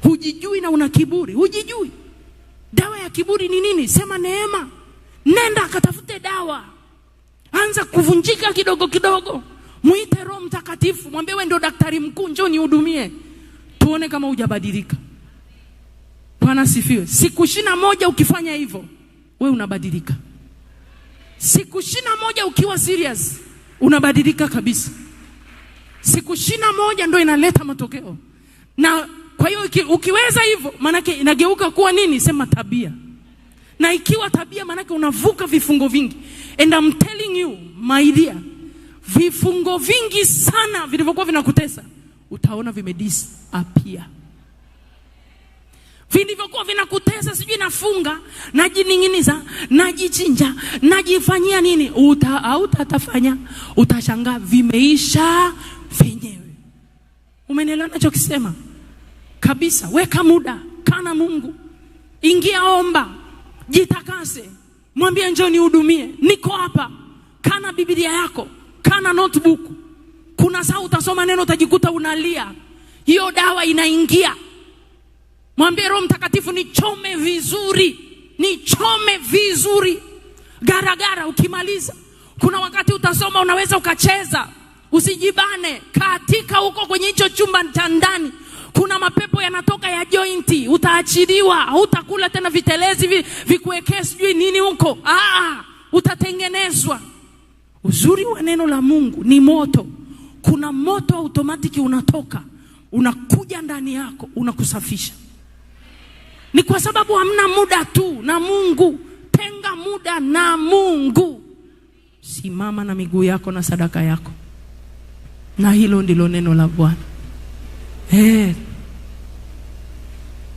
S1: Hujijui na una kiburi. Hujijui. Dawa ya kiburi ni nini? Sema neema. Nenda akatafute dawa. Anza kuvunjika kidogo kidogo. Muite Roho Mtakatifu. Mwambie wewe ndio daktari mkuu, njoo nihudumie. Tuone kama hujabadilika. Bwana sifiwe. Siku 21 ukifanya hivyo, wewe unabadilika. Siku 21 ukiwa serious, unabadilika kabisa. Siku 21 ndio inaleta matokeo. Na kwa hiyo ukiweza hivyo, manake inageuka kuwa nini? Sema tabia. Na ikiwa tabia, manake unavuka vifungo vingi. And I'm telling you, my dear, vifungo vingi sana vilivyokuwa vinakutesa, utaona vimedisappear. Vilivyokuwa vinakutesa, sijui nafunga, najininginiza, najichinja, najifanyia nini, hautatafanya, utashangaa vimeisha vyenyewe. Umenielewa ninachokisema? Kabisa. Weka muda, kana Mungu. Ingia omba, jitakase. Mwambie njoo nihudumie, niko hapa. Kana Biblia yako, kana notebook. Kuna saa utasoma neno utajikuta unalia. Hiyo dawa inaingia. Mwambie Roho Mtakatifu nichome vizuri. Nichome vizuri. Garagara ukimaliza. Kuna wakati utasoma unaweza ukacheza. Usijibane. Katika huko kwenye hicho chumba cha ndani. Kuna mapepo yanatoka ya jointi. Utaachiliwa. Hutakula tena vitelezi vikuwekee sijui nini huko. Utatengenezwa. Uzuri wa neno la Mungu ni moto. Kuna moto automatiki unatoka. Unakuja ndani yako. Unakusafisha. Ni kwa sababu hamna muda tu na Mungu. Tenga muda na Mungu. Simama na miguu yako na sadaka yako. Na hilo ndilo neno la Bwana.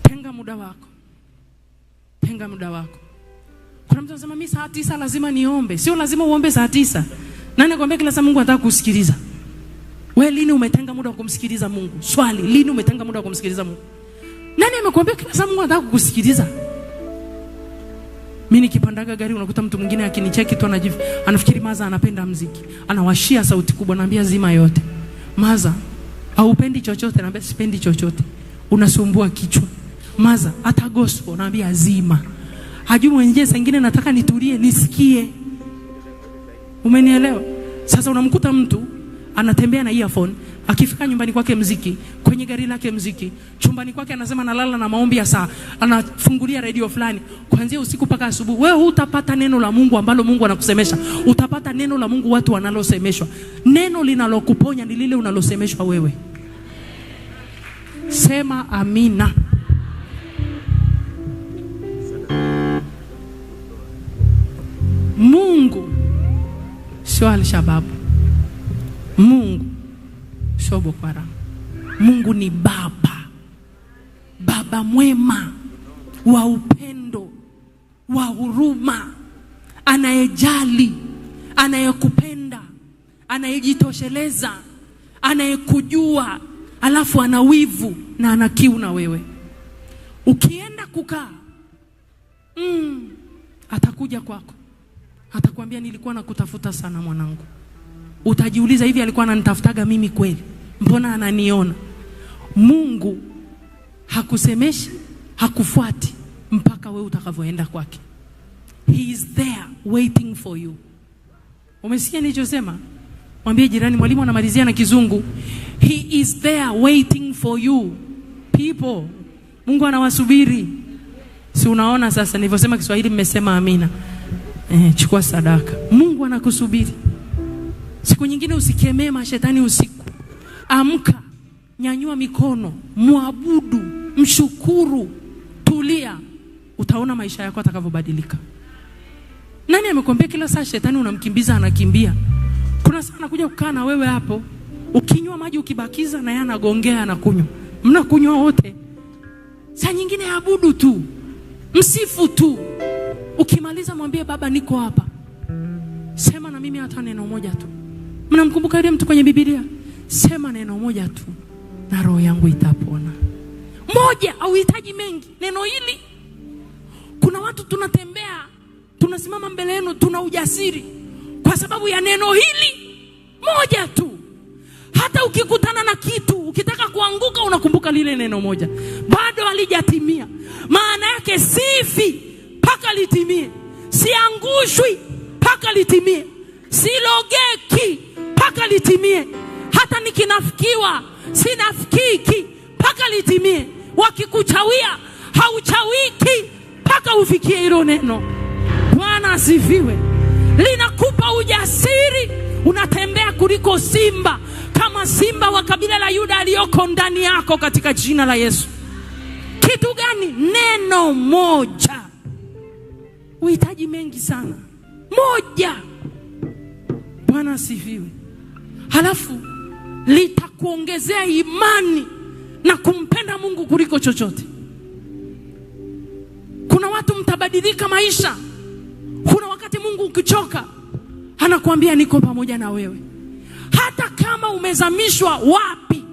S1: Tenga muda wako. Tenga muda wako. Kuna mtu anasema mimi saa 9 lazima niombe. Sio lazima uombe saa 9. Nani akwambia kila saa Mungu anataka kusikiliza? Wewe lini umetenga muda wa kumsikiliza Mungu? Swali, lini umetenga muda wa kumsikiliza Mungu? Nani amekwambia kila saa Mungu anataka kukusikiliza? Mimi nikipandaga gari unakuta mtu mwingine akinicheki tu anafikiri Maza anapenda muziki. Anawashia sauti kubwa, naambia zima yote. Maza, haupendi chochote? Naambia sipendi chochote. Unasumbua kichwa. Maza, hata gospel naambia zima. Hajui mwenyewe saa nyingine nataka nitulie nisikie. Umenielewa? Sasa unamkuta mtu anatembea na earphone, akifika nyumbani kwake muziki, kwenye gari lake muziki, chumbani kwake anasema nalala na maombi ya saa, anafungulia radio fulani kuanzia usiku mpaka asubuhi. Wewe hutapata neno la Mungu ambalo Mungu anakusemesha. Utapata neno la Mungu watu wanalosemeshwa. Neno linalokuponya ni lile unalosemeshwa wewe. Sema amina. Mungu sio Al-Shabaab. Mungu sio Boko Haram. Mungu ni baba. Baba mwema, wa upendo, wa huruma, anayejali, anayekupenda, anayejitosheleza, anayekujua, alafu ana wivu na ana kiu na wewe. Ukienda kukaa, atakuja kwako. Atakwambia nilikuwa nakutafuta sana mwanangu. Utajiuliza, hivi alikuwa ananitafutaga mimi kweli? Mbona ananiona? Mungu hakusemeshi, hakufuati mpaka wewe utakavyoenda kwake. He is there waiting for you. Umesikia nilichosema? Mwambie jirani, mwalimu anamalizia na Kizungu. He is there waiting for you. People, Mungu anawasubiri. Si unaona sasa nilivyosema Kiswahili mmesema amina. Chukua sadaka. Mungu anakusubiri. Siku nyingine usikemee mashetani usiku. Amka, nyanyua mikono, muabudu, mshukuru, tulia. Utaona maisha yako atakavyobadilika. Nani amekwambia kila saa shetani unamkimbiza anakimbia? Kuna saa anakuja kukaa na wewe hapo. Ukinywa maji ukibakiza na yeye anagongea anakunywa. Mnakunywa wote. Saa nyingine abudu tu. Msifu tu. Ukimaliza mwambie Baba niko hapa. Sema na mimi hata neno moja tu. Mnamkumbuka yule mtu kwenye Biblia? Sema neno moja tu na roho yangu itapona. Moja, hauhitaji mengi. Neno hili. Kuna watu tunatembea, tunasimama mbele yenu, tuna ujasiri kwa sababu ya neno hili moja tu. Hata ukikutana na kitu, ukitaka kuanguka unakumbuka lile neno moja. Bado halijatimia. Maana yake sifi paka litimie. Siangushwi paka litimie. Silogeki paka litimie. Hata nikinafikiwa sinafikiki paka litimie. Wakikuchawia hauchawiki paka ufikie hilo neno. Bwana asifiwe. Linakupa ujasiri, unatembea kuliko simba, kama simba wa kabila la Yuda aliyoko ndani yako katika jina la Yesu. Kitu gani? Neno moja. Uhitaji mengi sana. Moja. Bwana asifiwe. Halafu litakuongezea imani na kumpenda Mungu kuliko chochote. Kuna watu mtabadilika maisha. Kuna wakati Mungu ukichoka anakuambia niko pamoja na wewe. Hata kama umezamishwa wapi,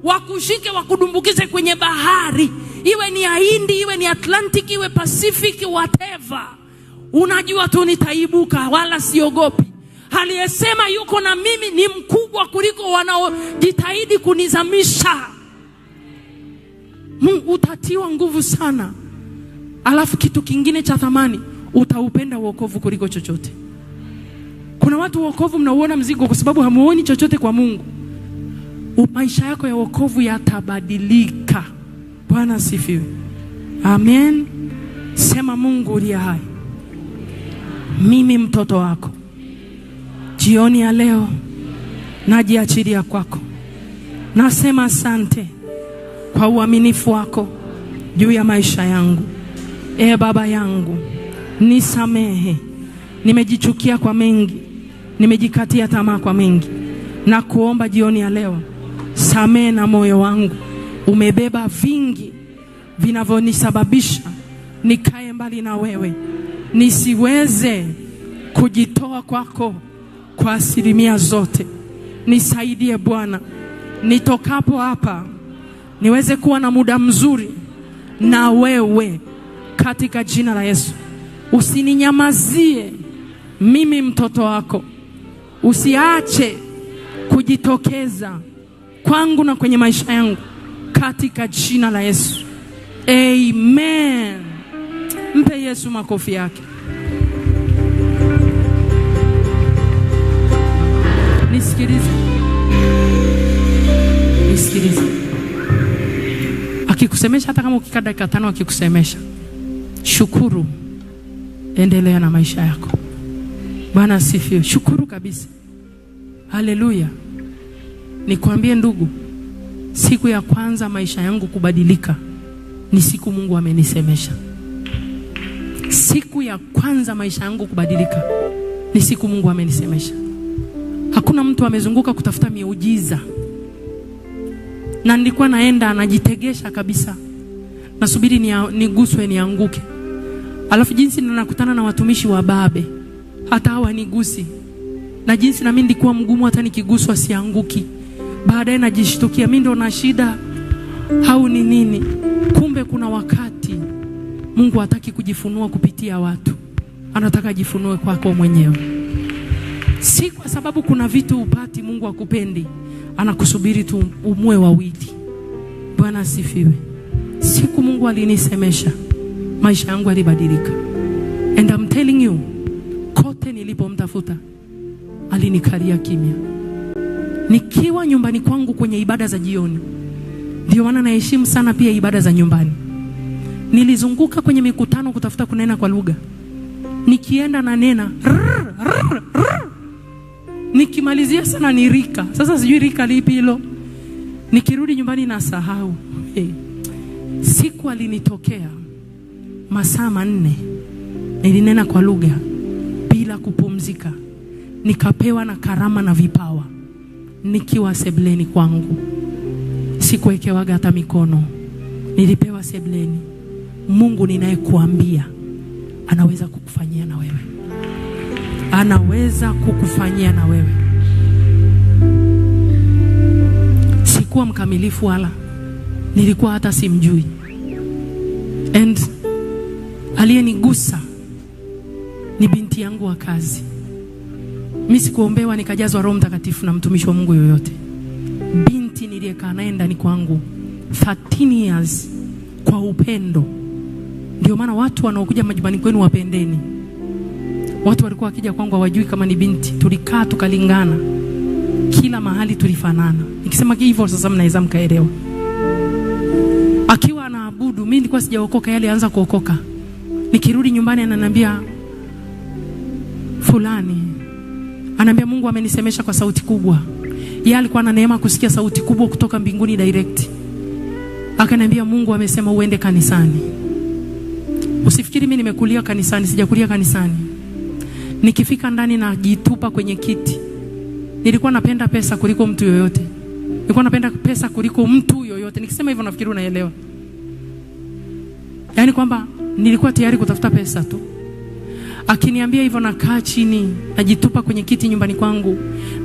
S1: wakushike wakudumbukize kwenye bahari, iwe ni Hindi, iwe ni Atlantic, iwe Pacific, whatever. Unajua tu nitaibuka, wala siogopi. Aliyesema yuko na mimi ni mkubwa kuliko wanaojitahidi kunizamisha. Mungu utatiwa nguvu sana. Alafu kitu kingine cha thamani, utaupenda wokovu kuliko chochote. Kuna watu wokovu mnauona mzigo kwa sababu hamuoni chochote kwa Mungu. Maisha yako ya wokovu yatabadilika. Bwana asifiwe. Amen. Sema Mungu uliye hai, mimi mtoto wako, jioni ya leo najiachilia kwako. Nasema asante kwa uaminifu wako juu ya maisha yangu. Baba yangu, nisamehe. Nimejichukia kwa mengi, nimejikatia tamaa kwa mengi, na kuomba jioni ya leo, samehe na moyo wangu umebeba vingi vinavyonisababisha nikae mbali na wewe, nisiweze kujitoa kwako kwa asilimia zote. Nisaidie Bwana, nitokapo hapa niweze kuwa na muda mzuri na wewe katika jina la Yesu. Usininyamazie mimi mtoto wako, usiache kujitokeza kwangu na kwenye maisha yangu katika jina la Yesu. Amen. Mpe Yesu makofi yake. Nisikilize. Akikusemesha, hata kama ukikaa dakika 5 akikusemesha, shukuru, endelea na maisha yako. Bwana asifiwe. Shukuru kabisa. Haleluya. Nikwambie ndugu, siku ya kwanza maisha yangu kubadilika ni siku Mungu amenisemesha. Siku ya kwanza maisha yangu kubadilika ni siku Mungu amenisemesha. Hakuna mtu amezunguka kutafuta miujiza. Na nilikuwa naenda najitegesha kabisa, nasubiri niguswe nianguke. Alafu jinsi ninakutana na watumishi wa babe, hata hawanigusi. Na jinsi na mimi nilikuwa mgumu, hata nikiguswa sianguki. Baadaye najishtukia mimi ndo na shida au ni nini? Kumbe kuna wakati Mungu hataki kujifunua kupitia watu, anataka jifunue kwako mwenyewe. Si kwa sababu kuna vitu upati Mungu akupendi, anakusubiri tu umwe wawili. Bwana asifiwe. Siku Mungu alinisemesha, maisha yangu yalibadilika. And I'm telling you, kote nilipomtafuta alinikalia kimya. Nikiwa nyumbani kwangu kwenye ibada za jioni, ndio maana naheshimu sana pia ibada za nyumbani. Nilizunguka kwenye mikutano kutafuta kunena kwa lugha. Nikienda na nena, nikimalizia sana ni rika. Sasa sijui rika lipi hilo. Nikirudi nyumbani na sahau. Siku alinitokea masaa 4 nilinena kwa lugha bila kupumzika. Nikapewa na karama na vipawa nikiwa sebleni kwangu. Sikuwekewaga hata mikono, nilipewa sebleni. Mungu ninayekuambia anaweza kukufanyia na wewe. Anaweza kukufanyia na wewe. Sikuwa mkamilifu wala nilikuwa hata simjui. And aliyenigusa ni binti yangu wa kazi. Mimi sikuombewa nikajazwa Roho Mtakatifu na mtumishi wa Mungu yoyote. Binti niliyekaa naye ndani kwangu 13 years kwa upendo. Ndio maana watu wanaokuja majumbani kwenu wapendeni. Watu walikuwa wakija kwangu hawajui kama ni binti. Tulikaa tukalingana. Kila mahali tulifanana. Nikisema hivyo sasa mnaweza mkaelewa. Akiwa anaabudu, mimi nilikuwa sijaokoka, yale anza kuokoka. Nikirudi nyumbani ananiambia fulani, ananiambia Mungu amenisemesha kwa sauti kubwa. Yeye alikuwa na neema kusikia sauti kubwa kutoka mbinguni direct. Akaniambia Mungu amesema uende kanisani. Usifikiri mimi nimekulia kanisani, sijakulia kanisani. Nikifika ndani na jitupa kwenye kiti. Nilikuwa napenda pesa kuliko mtu yoyote. Nilikuwa napenda pesa kuliko mtu yoyote. Nikisema hivyo nafikiri unaelewa. Yaani kwamba nilikuwa tayari kutafuta pesa tu. Akiniambia hivyo nakaa chini, najitupa kwenye kiti nyumbani kwangu,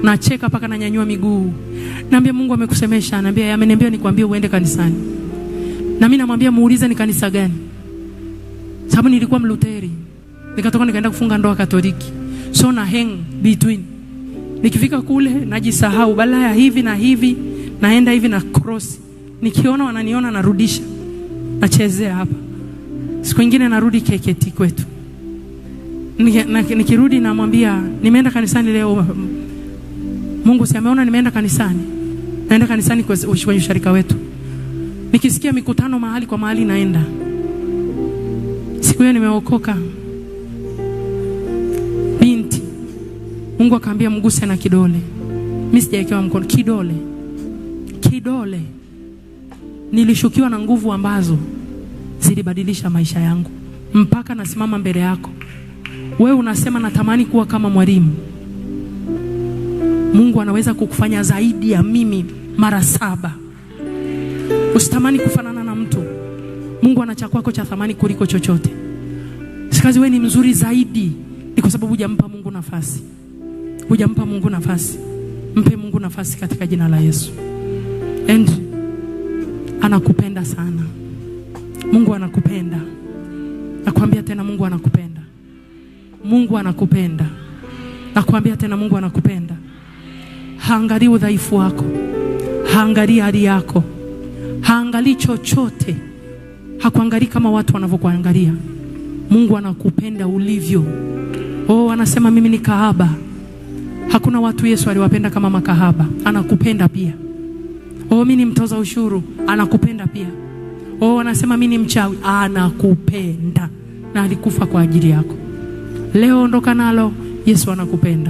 S1: nacheka paka nanyanyua miguu. Naambia Mungu amekusemesha, ananiambia ameniambia nikwambie uende kanisani. Na mimi namwambia muulize ni kanisa gani? Sababu nilikuwa Mluteri. Nikatoka nikaenda kufunga ndoa Katoliki. So na hang between. Nikifika kule najisahau, balaya hivi na hivi, naenda hivi na cross. Nikiona wananiona narudisha. Nachezea hapa. Siku nyingine narudi KKT kwetu. Nikirudi namwambia nimeenda kanisani leo. Mungu si ameona nimeenda kanisani. Naenda kanisani kwenye usharika wetu. Nikisikia mikutano mahali kwa mahali naenda. Siku hiyo nimeokoka. Binti Mungu akaambia mguse na kidole. Mimi sijawekewa mkono, kidole. Nilishukiwa na nguvu ambazo zilibadilisha maisha yangu. Mpaka nasimama mbele yako Wewe unasema natamani kuwa kama mwalimu. Mungu anaweza kukufanya zaidi ya mimi mara 7. Usitamani kufanana na mtu. Mungu ana cha kwako cha thamani kuliko chochote. Sikazi wewe ni mzuri zaidi, ni kwa sababu hujampa Mungu nafasi. Hujampa Mungu nafasi. Mpe Mungu nafasi katika jina la Yesu. And anakupenda sana. Mungu anakupenda. Nakwambia tena Mungu anakupenda. Mungu anakupenda. Nakwambia tena Mungu anakupenda. Haangalii udhaifu wako. Haangalii hali yako. Haangalii chochote. Hakuangalii kama watu wanavyokuangalia. Mungu anakupenda ulivyo. Anasema mimi ni kahaba. Hakuna watu Yesu aliwapenda kama makahaba. Anakupenda pia. Mimi ni mtoza ushuru. Anakupenda pia. Anasema mimi ni mchawi. Anakupenda. Na alikufa kwa ajili yako. Leo ondoka nalo, Yesu anakupenda.